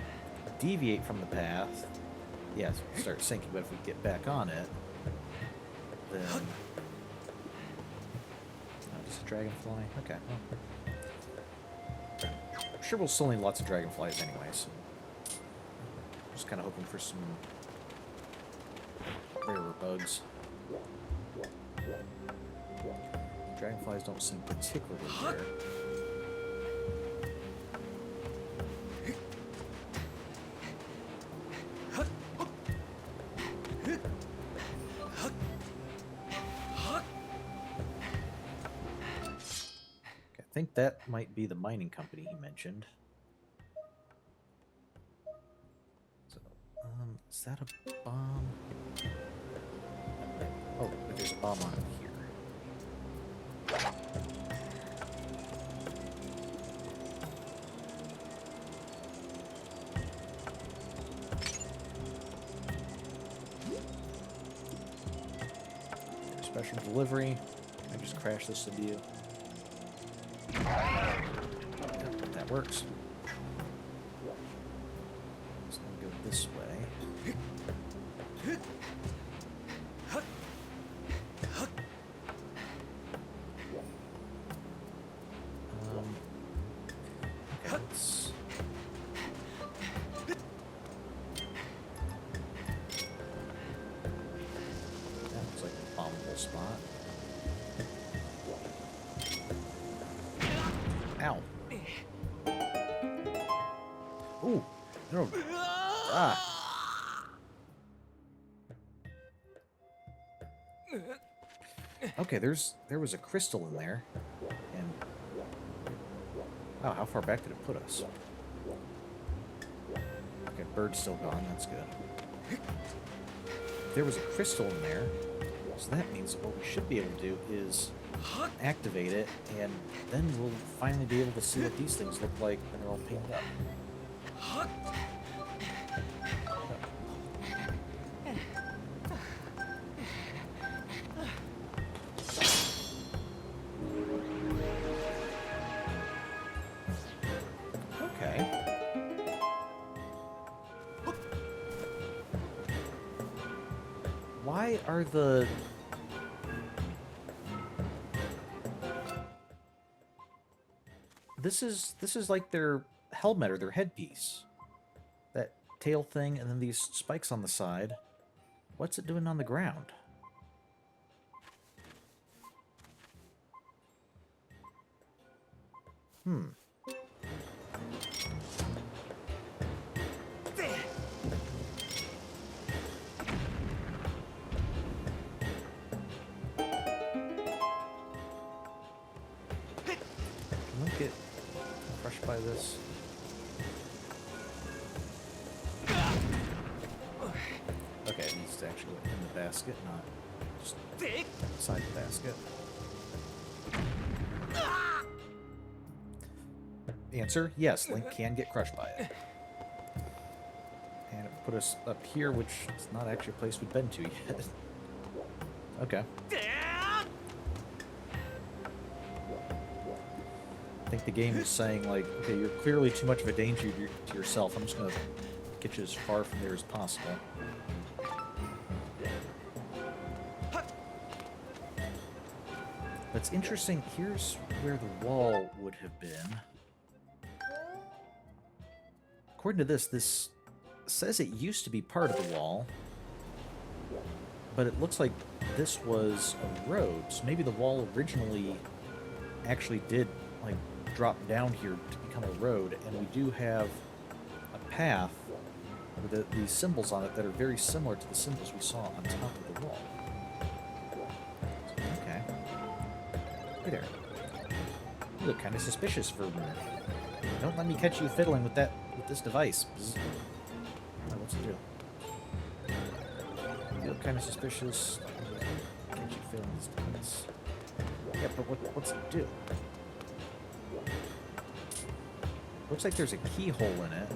deviate from the path, yes, we'll start sinking. But if we get back on it, then just a dragonfly. Okay. Well, I'm sure we'll still need lots of dragonflies anyway. So just kind of hoping for some rarer bugs. Dragonflies don't seem particularly rare. I think that might be the mining company he mentioned. So, is that a bomb? Oh, but there's a bomb on here. Special delivery. I just crashed this into you. Yep, that works. So I'm gonna go this way. Okay, let's... That looks like a bombable spot. Ow. Ooh. No. Ah. Okay, there was a crystal in there. And oh, how far back did it put us? Okay, bird's still gone, that's good. There was a crystal in there, so that means what we should be able to do is activate it, and then we'll finally be able to see what these things look like when they're all painted up. Okay. Why are the... This is like their helmet or their headpiece. That tail thing and then these spikes on the side. What's it doing on the ground? Can we get crushed by this? Okay, it needs to actually go in the basket, not just inside the basket. Answer, yes, Link can get crushed by it. And it put us up here, which is not actually a place we've been to yet. Okay. I think the game is saying, like, okay, you're clearly too much of a danger to yourself. I'm just going to get you as far from there as possible. That's interesting. Here's where the wall would have been. According to this says it used to be part of the wall, but it looks like this was a road. So maybe the wall originally actually did, like, drop down here to become a road, and we do have a path with these symbols on it that are very similar to the symbols we saw on top of the wall. Okay. Hey there. You look kind of suspicious for a minute. Don't let me catch you fiddling with this device. Bzz. Oh, what's it do? You look kind of suspicious. Catch you fiddling with this device. Yeah, but what's it do? Looks like there's a keyhole in it.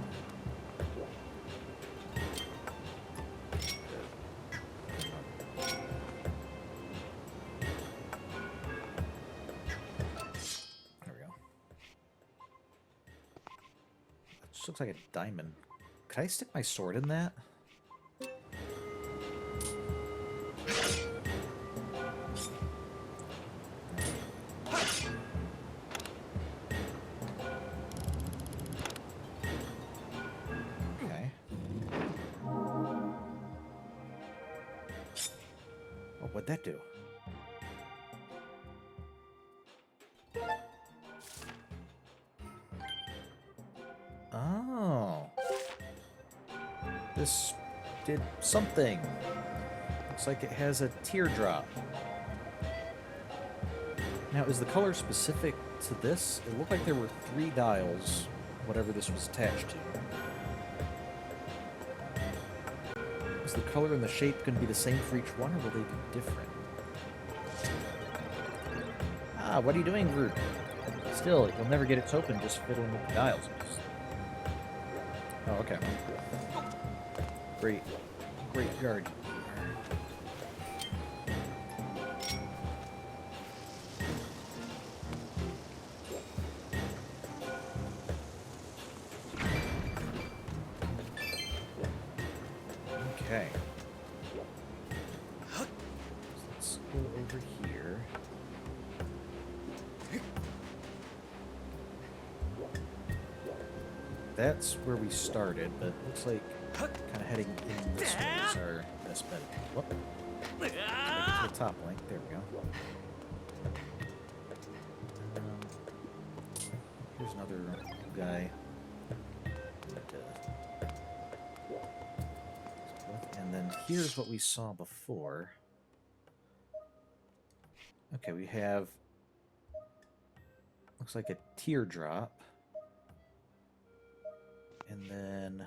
There we go. It just looks like a diamond Can I stick my sword in that? Okay. Oh, what'd that do? Oh. This did something. Looks like it has a teardrop. Now, is the color specific to this? It looked like there were 3 dials, whatever this was attached to. Is the color and the shape going to be the same for each one, or will they be different? Ah, what are you doing, Groot? Still, you'll never get it to open just fiddling with the dials. Oh, okay. Great. Great guard. Okay. So let's go over here. That's where we started, but it looks like kind of heading in this way is our best bet. Whoop. Make it to the top link. There we go. Here's another guy. And then here's what we saw before. Okay, we have... looks like a teardrop. And then...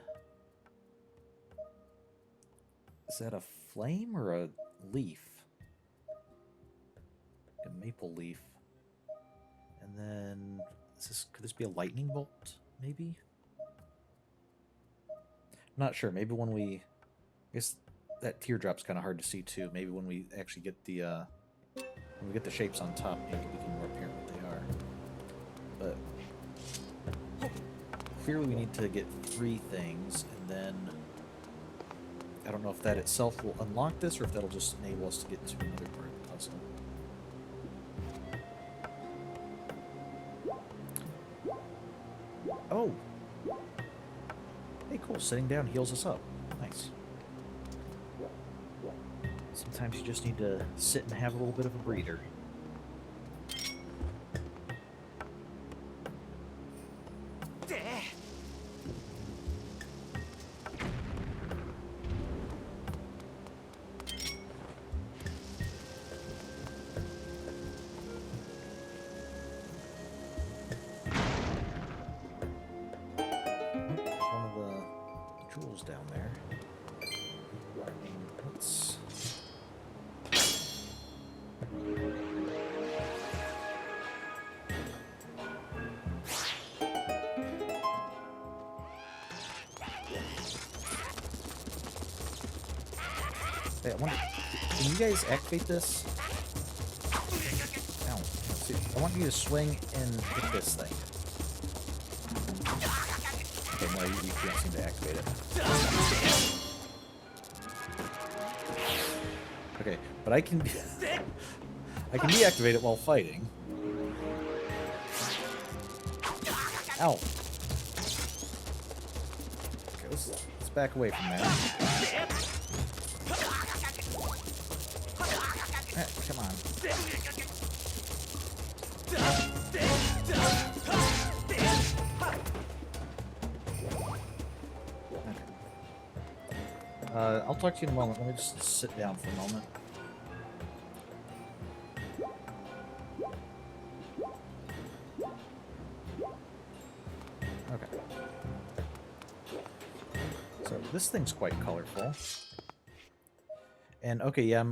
is that a flame or a leaf? A maple leaf. And then... could this be a lightning bolt, maybe? I'm not sure. Maybe when we... I guess that teardrop's kind of hard to see, too. Maybe when we actually get the... when we get the shapes on top, maybe it become more apparent what they are. But... clearly we need to get 3 things, and then... I don't know if that itself will unlock this, or if that'll just enable us to get to another part of the puzzle. Oh! Hey, cool. Sitting down heals us up. Nice. Sometimes you just need to sit and have a little bit of a breather. Down there. Let's... hey, I wonder, can you guys activate this? Ow. See, I want you to swing and hit this thing. Okay, no, you can't seem to activate it. Okay, but I can I can deactivate it while fighting. Ow. Okay, let's back away from that. Come on. I'll talk to you in a moment. Let me just sit down for a moment. Okay. So this thing's quite colorful. And okay, yeah,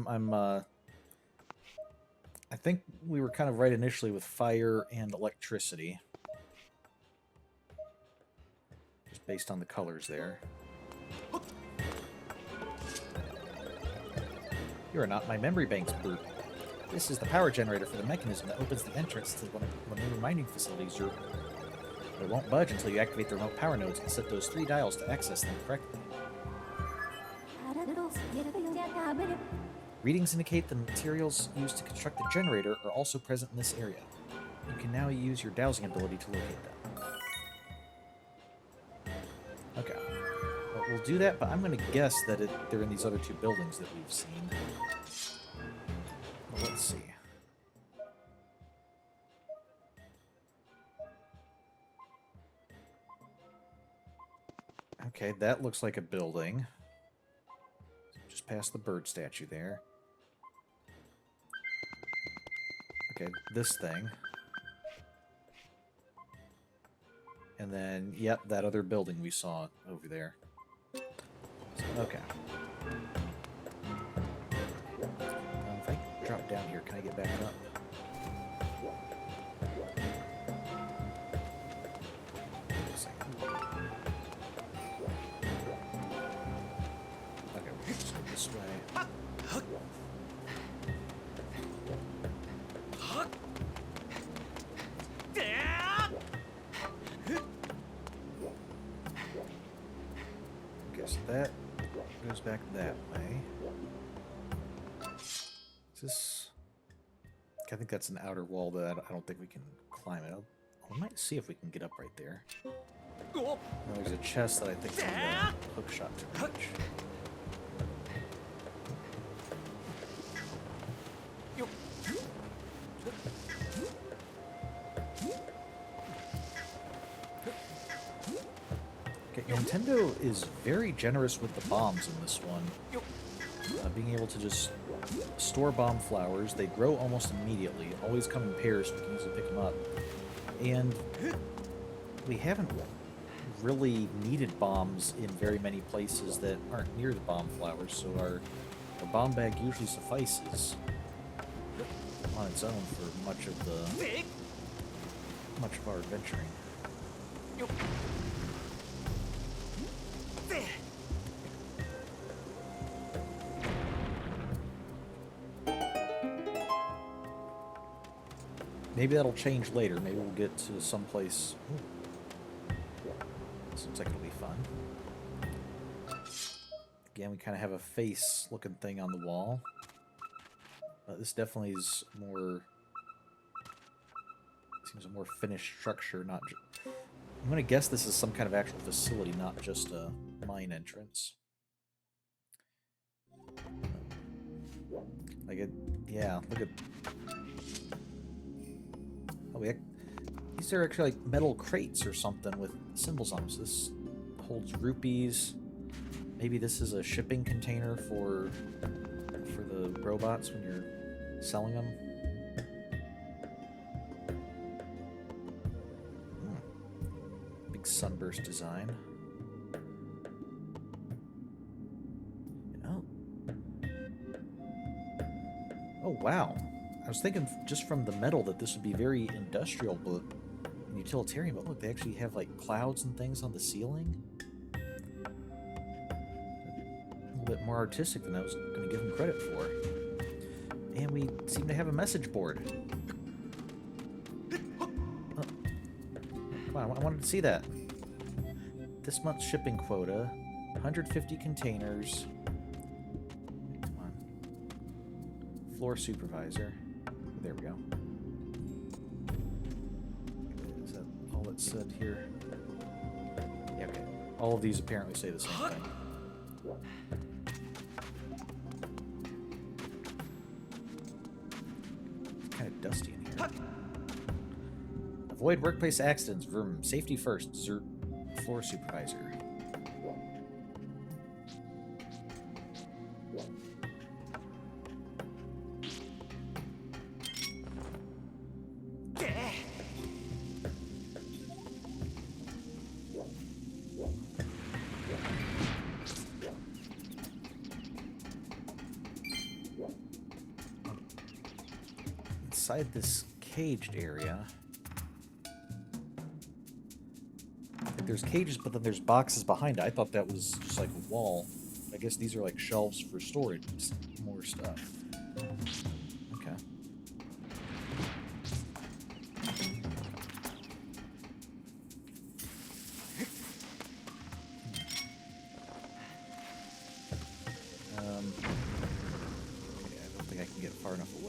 I think we were kind of right initially with fire and electricity. Just based on the colors there. You are not my memory banks, Brute. This is the power generator for the mechanism that opens the entrance to one of the mining facilities. But it won't budge until you activate the remote power nodes and set those 3 dials to access them correctly. Readings indicate the materials used to construct the generator are also present in this area. You can now use your dowsing ability to locate them. Okay. Well, we'll do that, but I'm going to guess that they're in these other 2 buildings that we've seen. Well, let's see. Okay, that looks like a building. Just past the bird statue there. Okay, this thing. And then, yep, that other building we saw over there. Okay. If I drop down here, can I get back up? Okay, we'll just go this way. Okay, so that goes back that way. Is this... I think that's an outer wall that I don't think we can climb it. I might see if we can get up right there. No, there's a chest that I think we need a hook shot to reach. Okay, Nintendo is very generous with the bombs in this one. Being able to just store bomb flowers. They grow almost immediately. Always come in pairs, so we can easily pick them up. And we haven't really needed bombs in very many places that aren't near the bomb flowers, so our bomb bag usually suffices on its own for much of our adventuring. Maybe that'll change later. Maybe we'll get to some place. This looks like it'll be fun. Again, we kind of have a face-looking thing on the wall. This definitely is more... Seems a more finished structure, not just... I'm going to guess this is some kind of actual facility, not just a mine entrance. Like it... Yeah, look at... Oh, these are actually like metal crates or something with symbols on them. So this holds rupees. Maybe this is a shipping container for the robots when you're selling them. Big sunburst design. Oh, wow. I was thinking just from the metal that this would be very industrial but utilitarian, but look, they actually have like clouds and things on the ceiling. A little bit more artistic than I was going to give them credit for. And we seem to have a message board. Oh. Come on, I wanted to see that. This month's shipping quota, 150 containers. Come on. Floor supervisor. There we go. Is that all it said here? Yeah, okay. All of these apparently say the same thing. It's kind of dusty in here. Avoid workplace accidents. Vroom. Safety first. Zert. Floor supervisor. Inside this caged area, there's cages, but then there's boxes behind it. I thought that was just like a wall. I guess these are like shelves for storage, more stuff. Okay.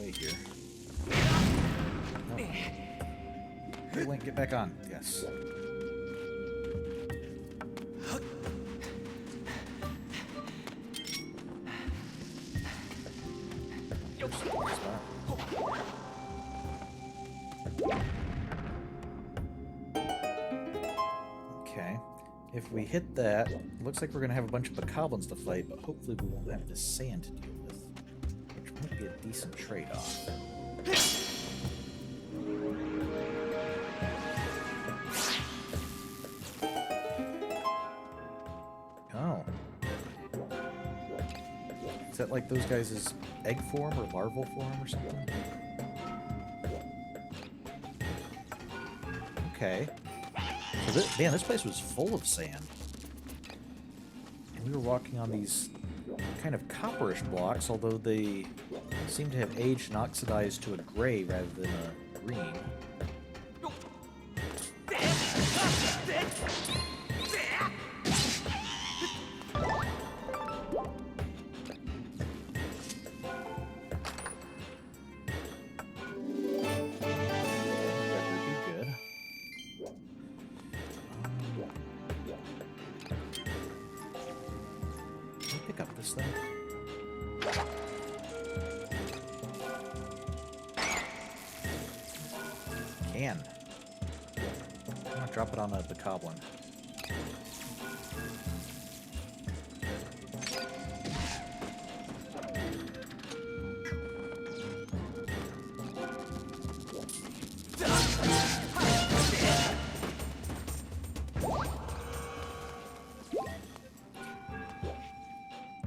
okay here. Nope. Hey, Link, get back on. Yes. Okay. If we hit that, it looks like we're going to have a bunch of bokoblins to fight, but hopefully we won't have this sand to deal with, which might be a decent trade-off. Oh. Is that like those guys' egg form or larval form or something? Okay. So this place was full of sand. And we were walking on these kind of copperish blocks, although they seem to have aged and oxidized to a gray rather than a green. I'm gonna drop it on the bokoblin.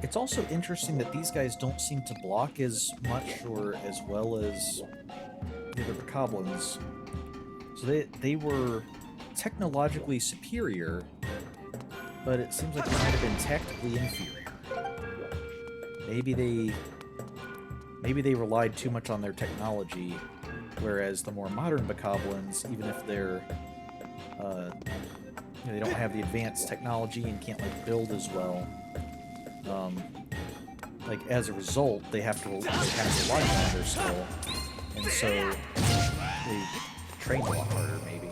It's also interesting that these guys don't seem to block as much or as well as the other bokoblins. So they were technologically superior, but it seems like they might have been tactically inferior. Maybe they relied too much on their technology, whereas the more modern bokoblins, even if they're they don't have the advanced technology and can't like build as well, like as a result, they have to rely on their skill, and so they train a lot harder, maybe.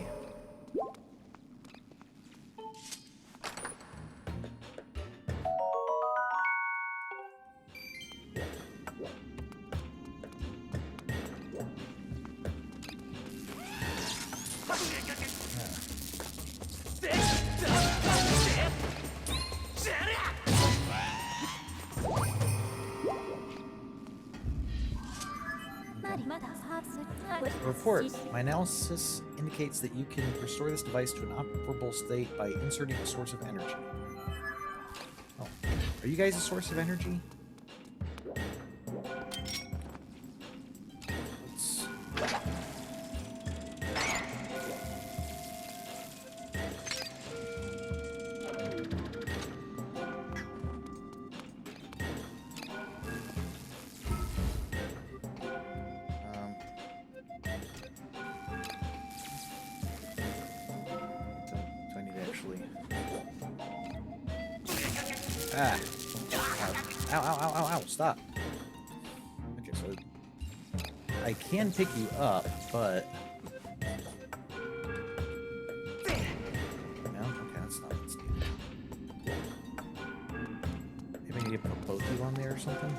Report. My analysis indicates that you can restore this device to an operable state by inserting a source of energy. Oh. Are you guys a source of energy? Let's... Ah. Ow, ow, ow, ow, ow, stop. Okay, so I can pick you up, but... No? Okay, that's not what's needed. Maybe I need to put both of you on there or something?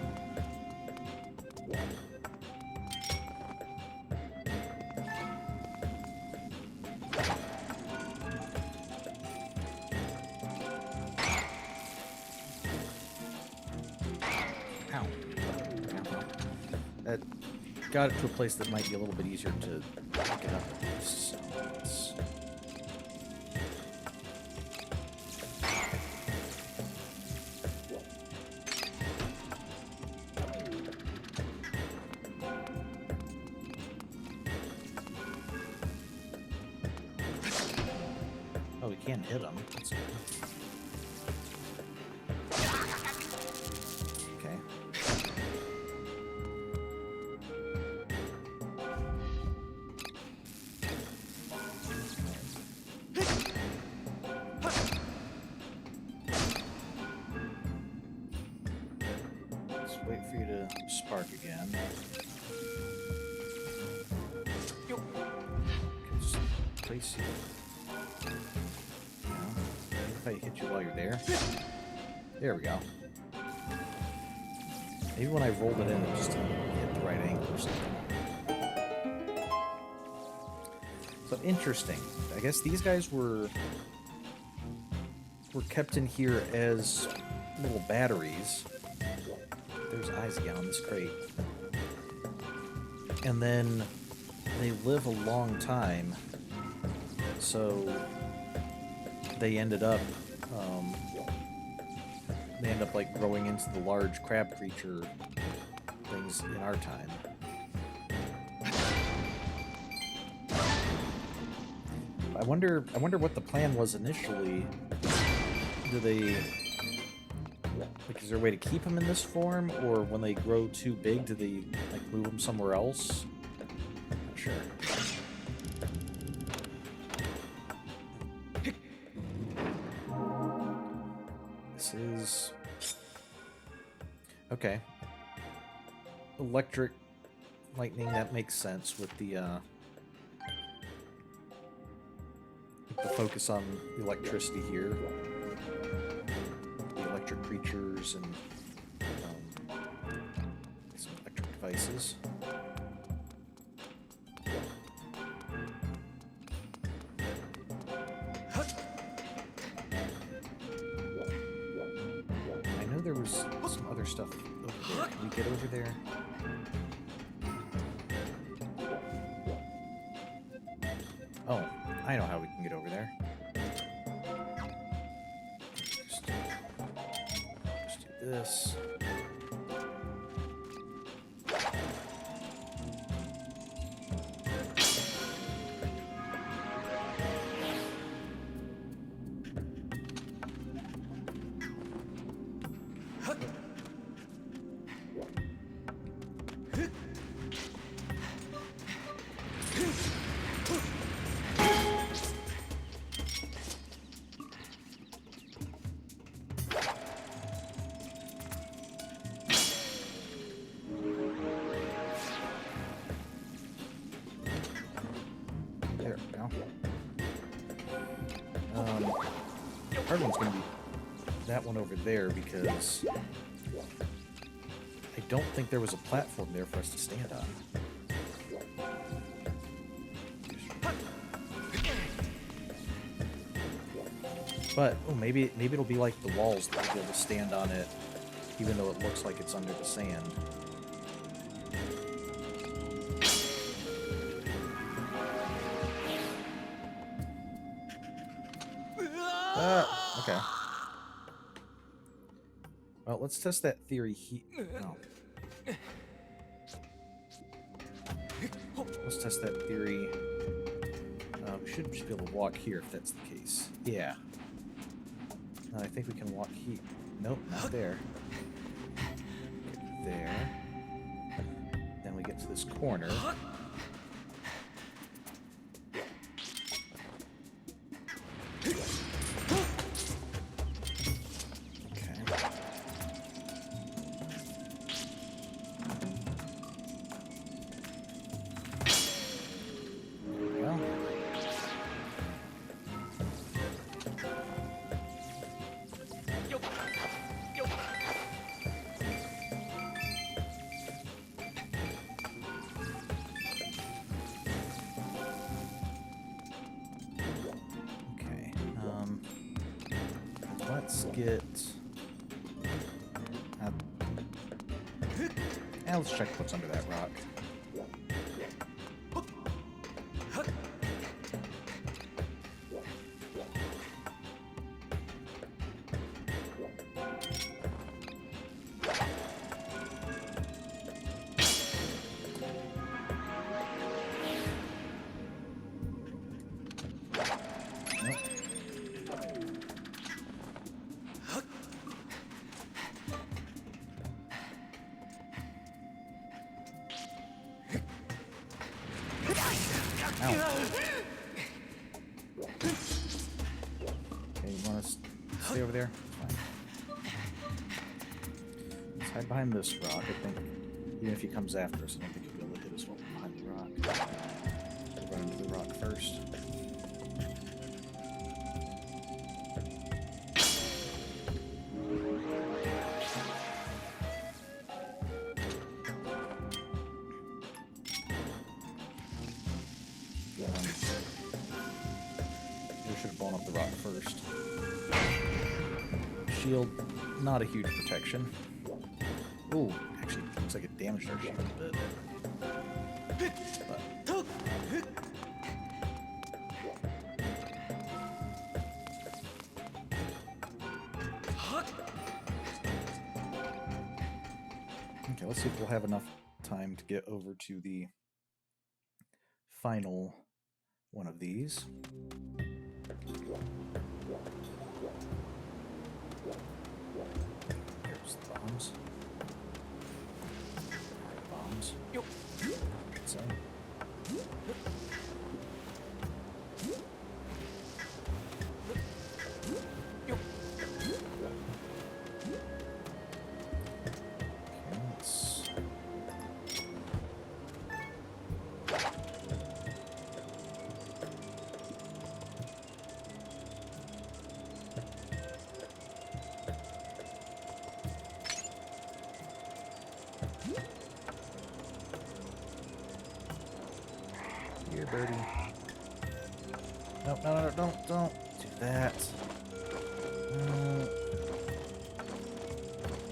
Got it to a place that might be a little bit easier to pick it up at least. So oh, we can't hit them. That's good. Wait for you to spark again. place you. Maybe if I hit you while you're there. There we go. Maybe when I rolled it in, it just didn't hit the right angle or something. So interesting. I guess these guys were kept in here as little batteries. There's eyes again on this crate. And then they live a long time, so they end up like growing into the large crab creature things in our time. I wonder what the plan was initially. Do they, like, is there a way to keep them in this form, or when they grow too big, do they like move them somewhere else? Not sure. This is okay. Electric lightning, that makes sense with the focus on electricity here. The electric creatures and some electric devices. I know there was some other stuff over there. Can we get over there? Oh, I know how we can get over there. Just do this. There we go. The hard one's going to be that one over there because I don't think there was a platform there for us to stand on. But, oh, maybe it'll be like the walls that we'll be able to stand on it, even though it looks like it's under the sand. Okay. Well, let's test that theory no. Let's test that theory. We should just be able to walk here if that's the case. Yeah. I think we can walk here. Nope, not there. Get there. Then we get to this corner. Let's get... let's check what's under that rock. Ow. Okay, you want to stay over there? Fine. Let's hide behind this rock, I think. Even if he comes after us, I don't think he'll be able to hit us while we're behind the rock. We'll run into the rock first. blowing up the rock first. Shield, not a huge protection. Ooh, actually, looks like it damaged our shield a bit. But okay, let's see if we'll have enough time to get over to the final one of these. There's the bombs. Bombs. Yep. So. Here, birdie. No, no, no, don't do that.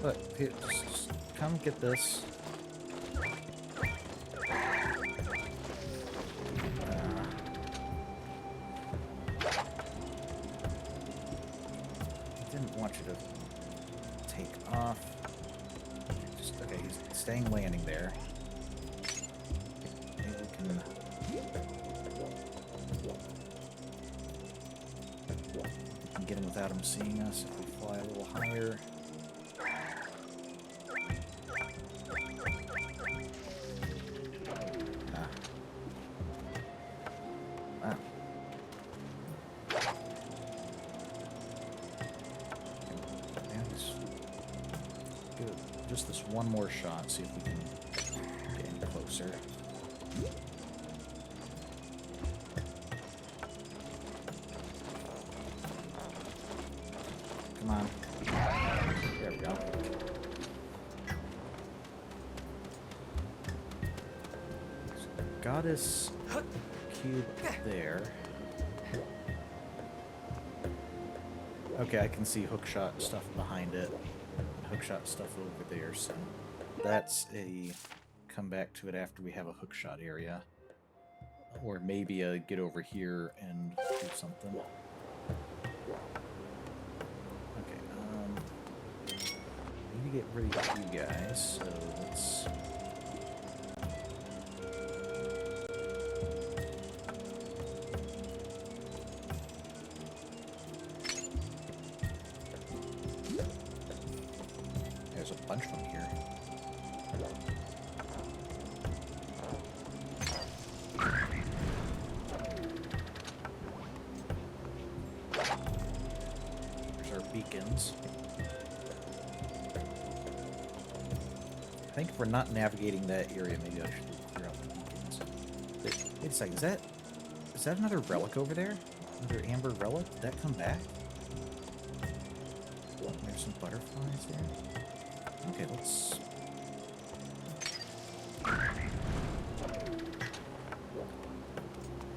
Look, here, just come get this. Didn't want you to take off. Just, okay, he's staying landing there. Maybe we can... get him without him seeing us if we fly a little higher. Just this one more shot, see if we can get any closer. Come on. There we go. So, goddess cube there. Okay, I can see hookshot stuff behind it. Hookshot stuff over there, so that's a come back to it after we have a hookshot area. Or maybe a get over here and do something. To get rid of you guys, so let's there's a bunch from here. There's our beacons. I think if we're not navigating that area, maybe I should clear out the beacons. Wait a second, is that another relic over there? Another amber relic? Did that come back? Oh, there's some butterflies there. Okay, let's...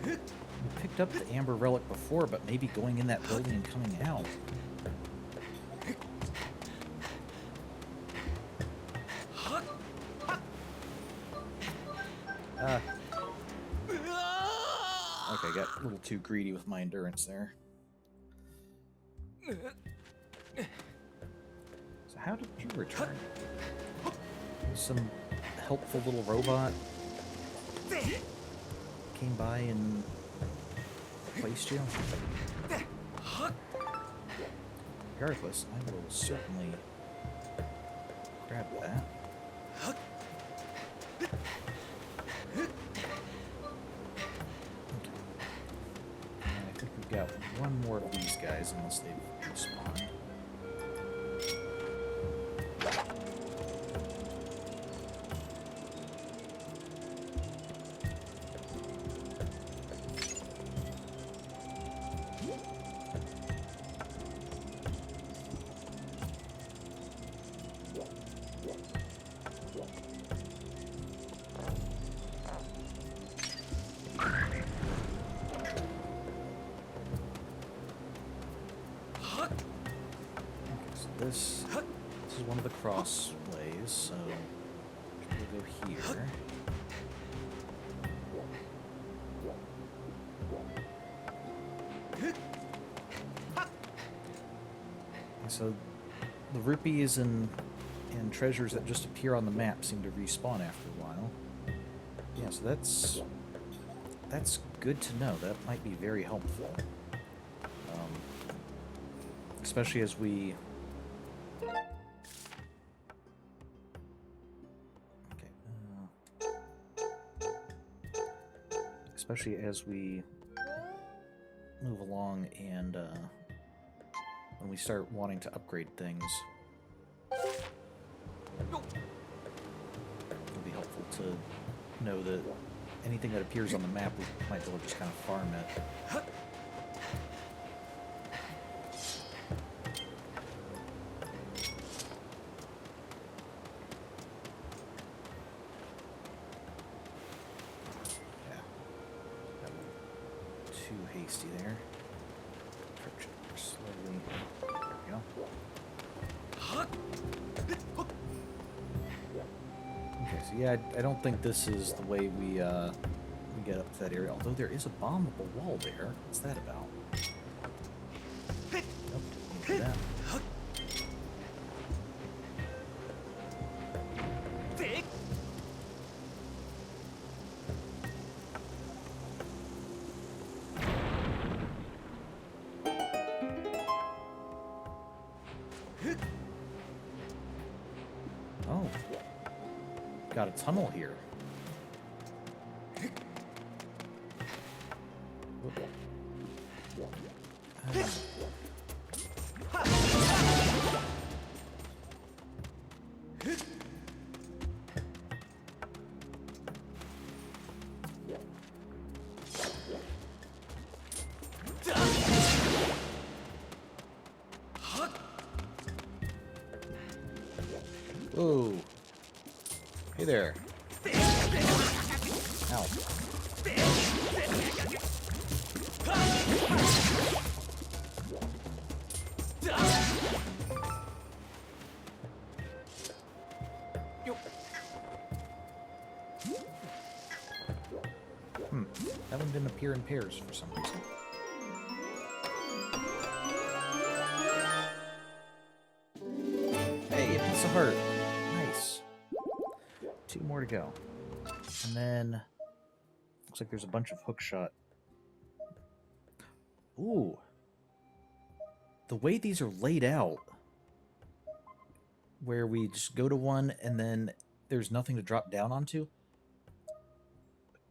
We picked up the amber relic before, but maybe going in that building and coming out. Okay, got a little too greedy with my endurance there. So how did you return? Some helpful little robot came by and placed you? Regardless, I will certainly grab that. Got one more of these guys, unless they've respawned. this is one of the crossways, so we'll go here. So the rupees and treasures that just appear on the map seem to respawn after a while. Yeah, so that's good to know. That might be very helpful. Especially as we... Okay. Especially as we move along and when we start wanting to upgrade things. It'll be helpful to know that anything that appears on the map, we might be able to just kind of farm it. Hasty there. Slowly. There we go. Okay, so yeah, I don't think this is the way we get up to that area. Although there is a bombable wall there. What's that about? Nope, can't do that. Oh, got a tunnel here. Whoa. Hey there. Ow. That one didn't appear in pairs for some reason. Hey, a piece of heart. Nice. 2 more to go. And then looks like there's a bunch of hookshot. Ooh. The way these are laid out, where we just go to one and then there's nothing to drop down onto.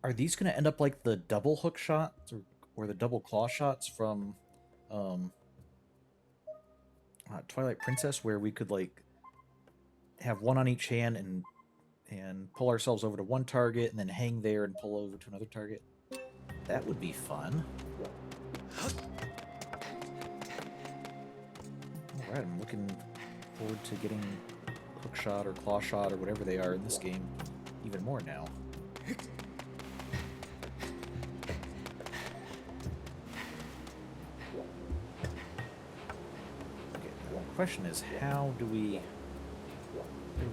Are these going to end up like the double hook shots or the double claw shots from Twilight Princess, where we could like have one on each hand and pull ourselves over to one target and then hang there and pull over to another target? That would be fun. Alright, I'm looking forward to getting hook shot or claw shot or whatever they are in this game even more now. The question is, where do we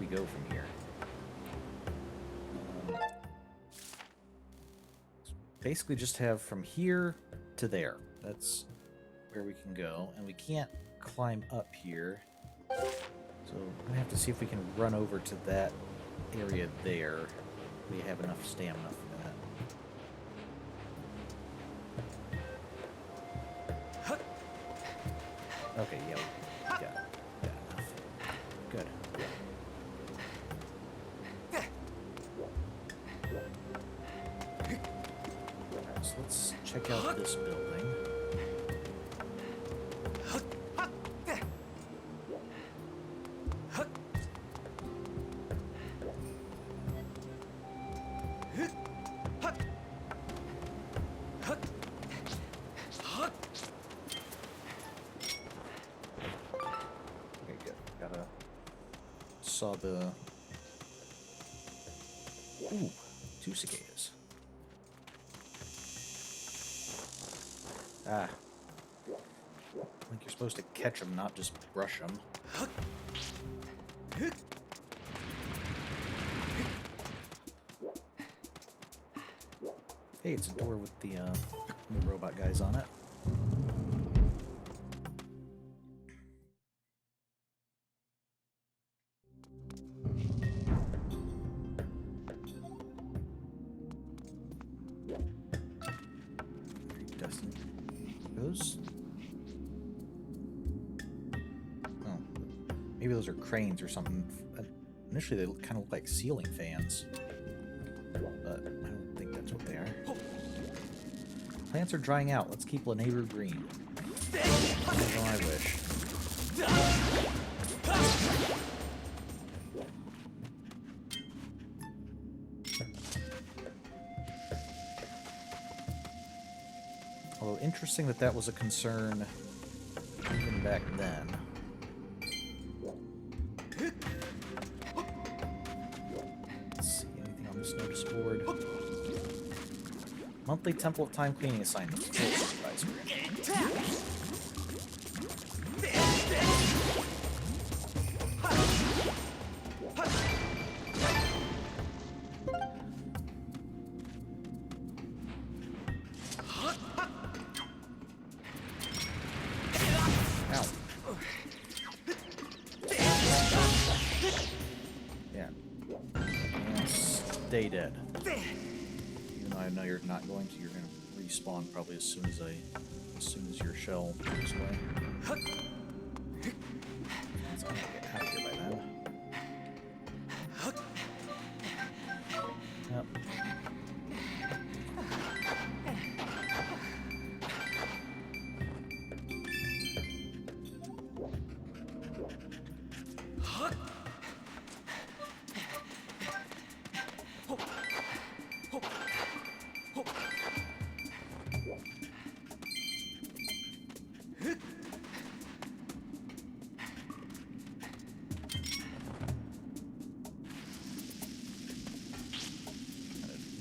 go from here? Basically just have from here to there. That's where we can go, and we can't climb up here. So I'm gonna have to see if we can run over to that area there. We have enough stamina for that. Okay, yeah. Got enough. Good. Alright, so let's check out this building. Saw the... Ooh, 2 cicadas. Ah. I think you're supposed to catch them, not just brush them. Hey, it's a door with the robot guys on it. Maybe those are cranes or something. Initially, they kind of look like ceiling fans, but I don't think that's what they are. Plants are drying out. Let's keep Lanayru green. Oh, I wish. Although interesting that that was a concern even back then. Notice board. Monthly Temple of Time cleaning assignments. Supervisor. Ow. Yeah. Stay dead. Even though I know you're not going to, you're going to respawn probably as soon as your shell goes away. It's going to get out of here by then. Yep.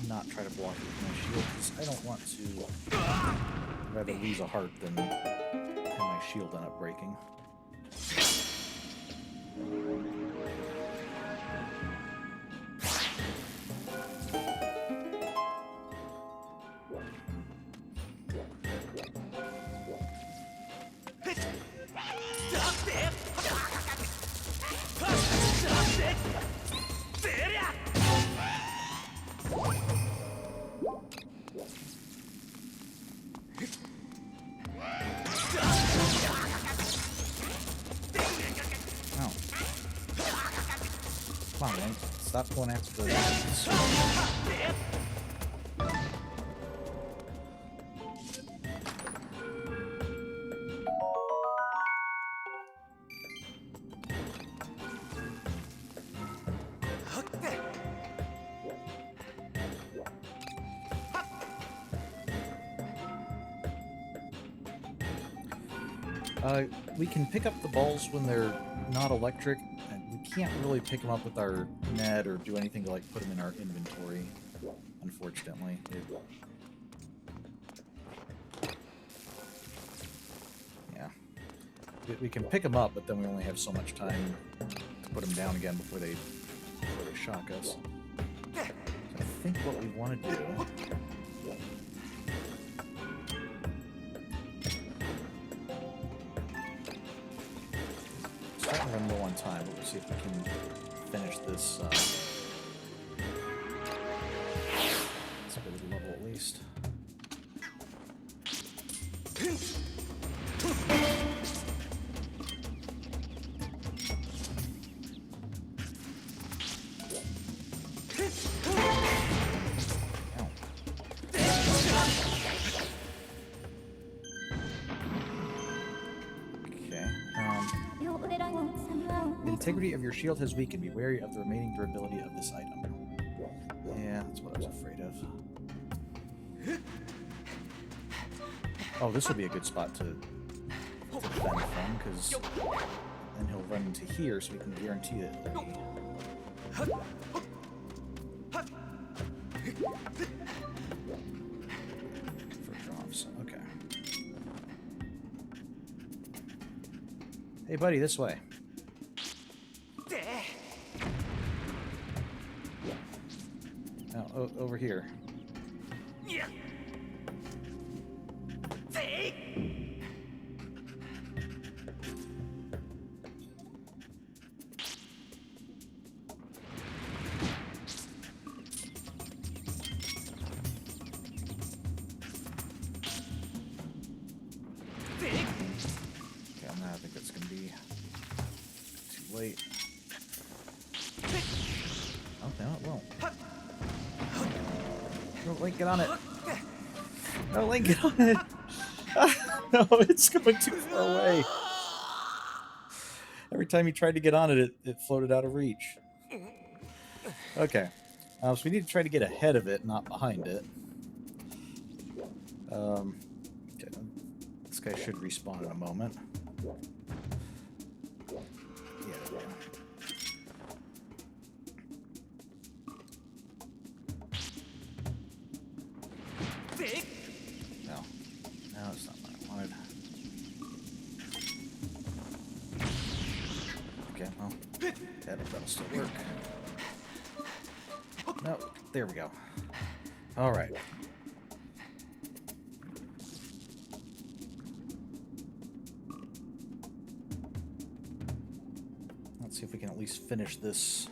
Not try to block it with my shield, because I don't want to. I'd rather lose a heart than have my shield end up breaking. Come on, man. Stop going after the... We can pick up the balls when they're not electric. We can't really pick them up with our net or do anything to like put them in our inventory, unfortunately. Yeah. We can pick them up, but then we only have so much time to put them down again before they shock us. So I think what we want to do... Run low on time, but we'll see if we can finish this bit of the level at least. The integrity of your shield has weakened. Be wary of the remaining durability of this item. Yeah, that's what I was afraid of. Oh, this will be a good spot to defend from, because then he'll run into here, so we can guarantee that he'll be... for drops. Okay. Hey, buddy, this way. No, over here. I think that's going to be too late. Oh, no, it won't. No, Link, get on it. No, Link, get on it. No, it's going too far away. Every time you tried to get on it, it floated out of reach. Okay. So we need to try to get ahead of it, not behind it. Okay. This guy should respawn in a moment. Yeah, no. No, it's not what I wanted. Okay, well, that'll still work. No, there we go. All right. Let's see if we can at least finish this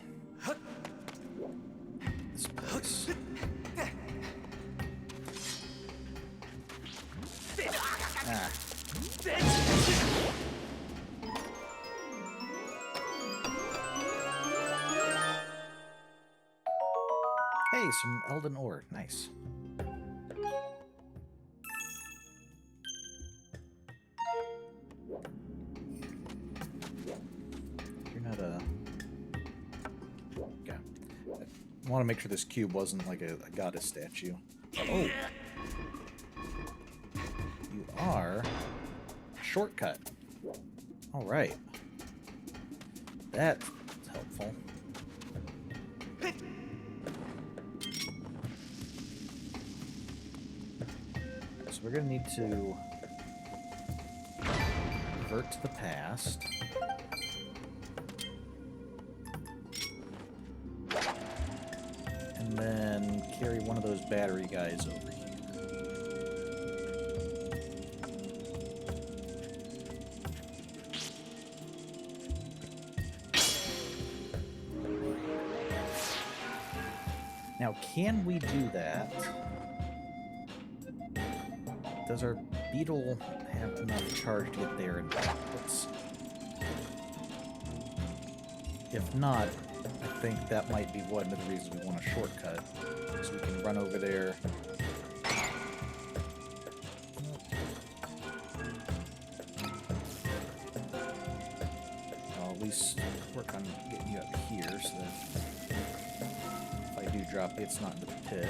place. Ah. Hey, some Elden ore. Nice. You're not a... Yeah. I want to make sure this cube wasn't like a goddess statue. Oh! You are... a shortcut. Alright. That's helpful. So we're going to need to revert to the past. And then carry one of those battery guys over here. Now, can we do that? Does our beetle have enough charge to get there and back? Let's... If not, I think that might be one of the reasons we want a shortcut. So we can run over there. I'll at least work on getting you up here so that if I do drop it, it's not in the pit.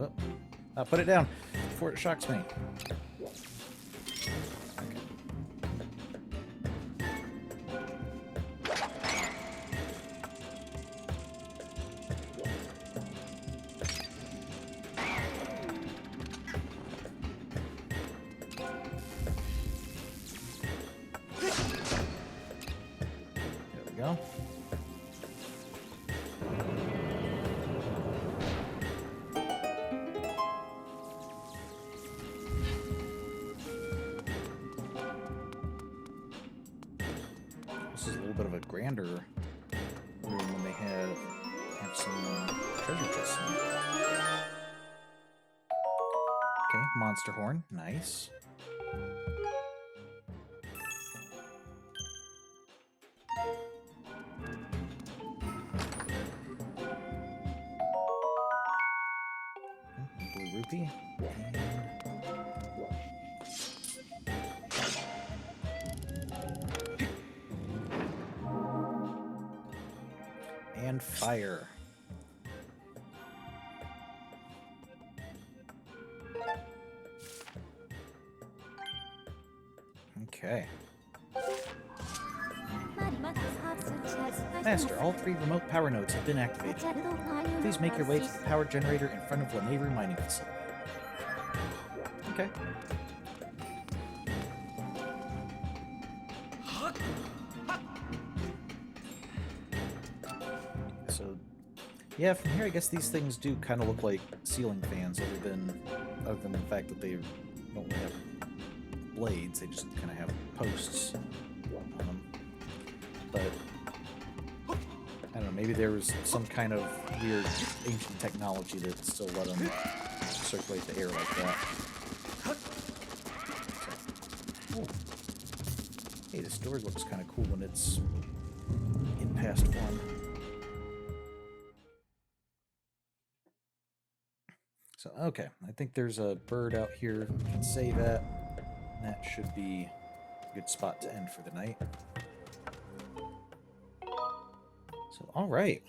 Oh, I'll put it down before it shocks me. Go. This is a little bit of a grander room when they have some treasure chests in it. Okay, monster horn, nice. Blue rupee. And fire. Okay. Master, all 3 remote power nodes have been activated. Please make your way to the power generator in front of Lanayru mining facility. Okay. So, yeah, from here I guess these things do kind of look like ceiling fans, other than the fact that they don't really have blades. They just kind of have posts on them. But I don't know, maybe there was some kind of weird ancient technology that still let them circulate the air like that. So, hey, this door looks kind of cool when it's in past form. So, okay, I think there's a bird out here. We can say that. And that should be a good spot to end for the night. So, all right.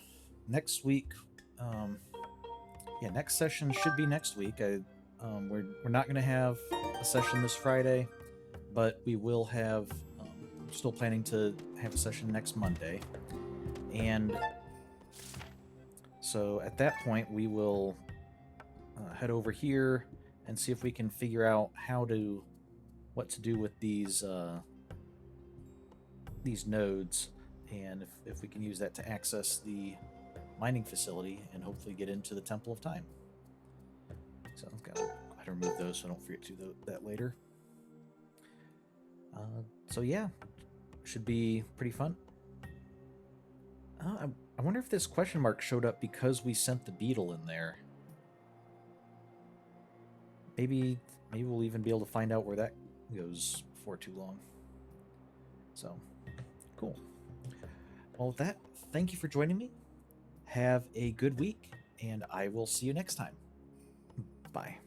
Next week, next session should be next week. We're not going to have a session this Friday, but we will have. Still planning to have a session next Monday, and so at that point we will head over here and see if we can figure out what to do with these nodes, and if we can use that to access the mining facility and hopefully get into the Temple of Time. So I've got to remove those so I don't forget to do that later. So yeah, should be pretty fun. I wonder if this question mark showed up because we sent the beetle in there. Maybe we'll even be able to find out where that goes before too long. So, cool. Well, with that, thank you for joining me. Have a good week, and I will see you next time. Bye.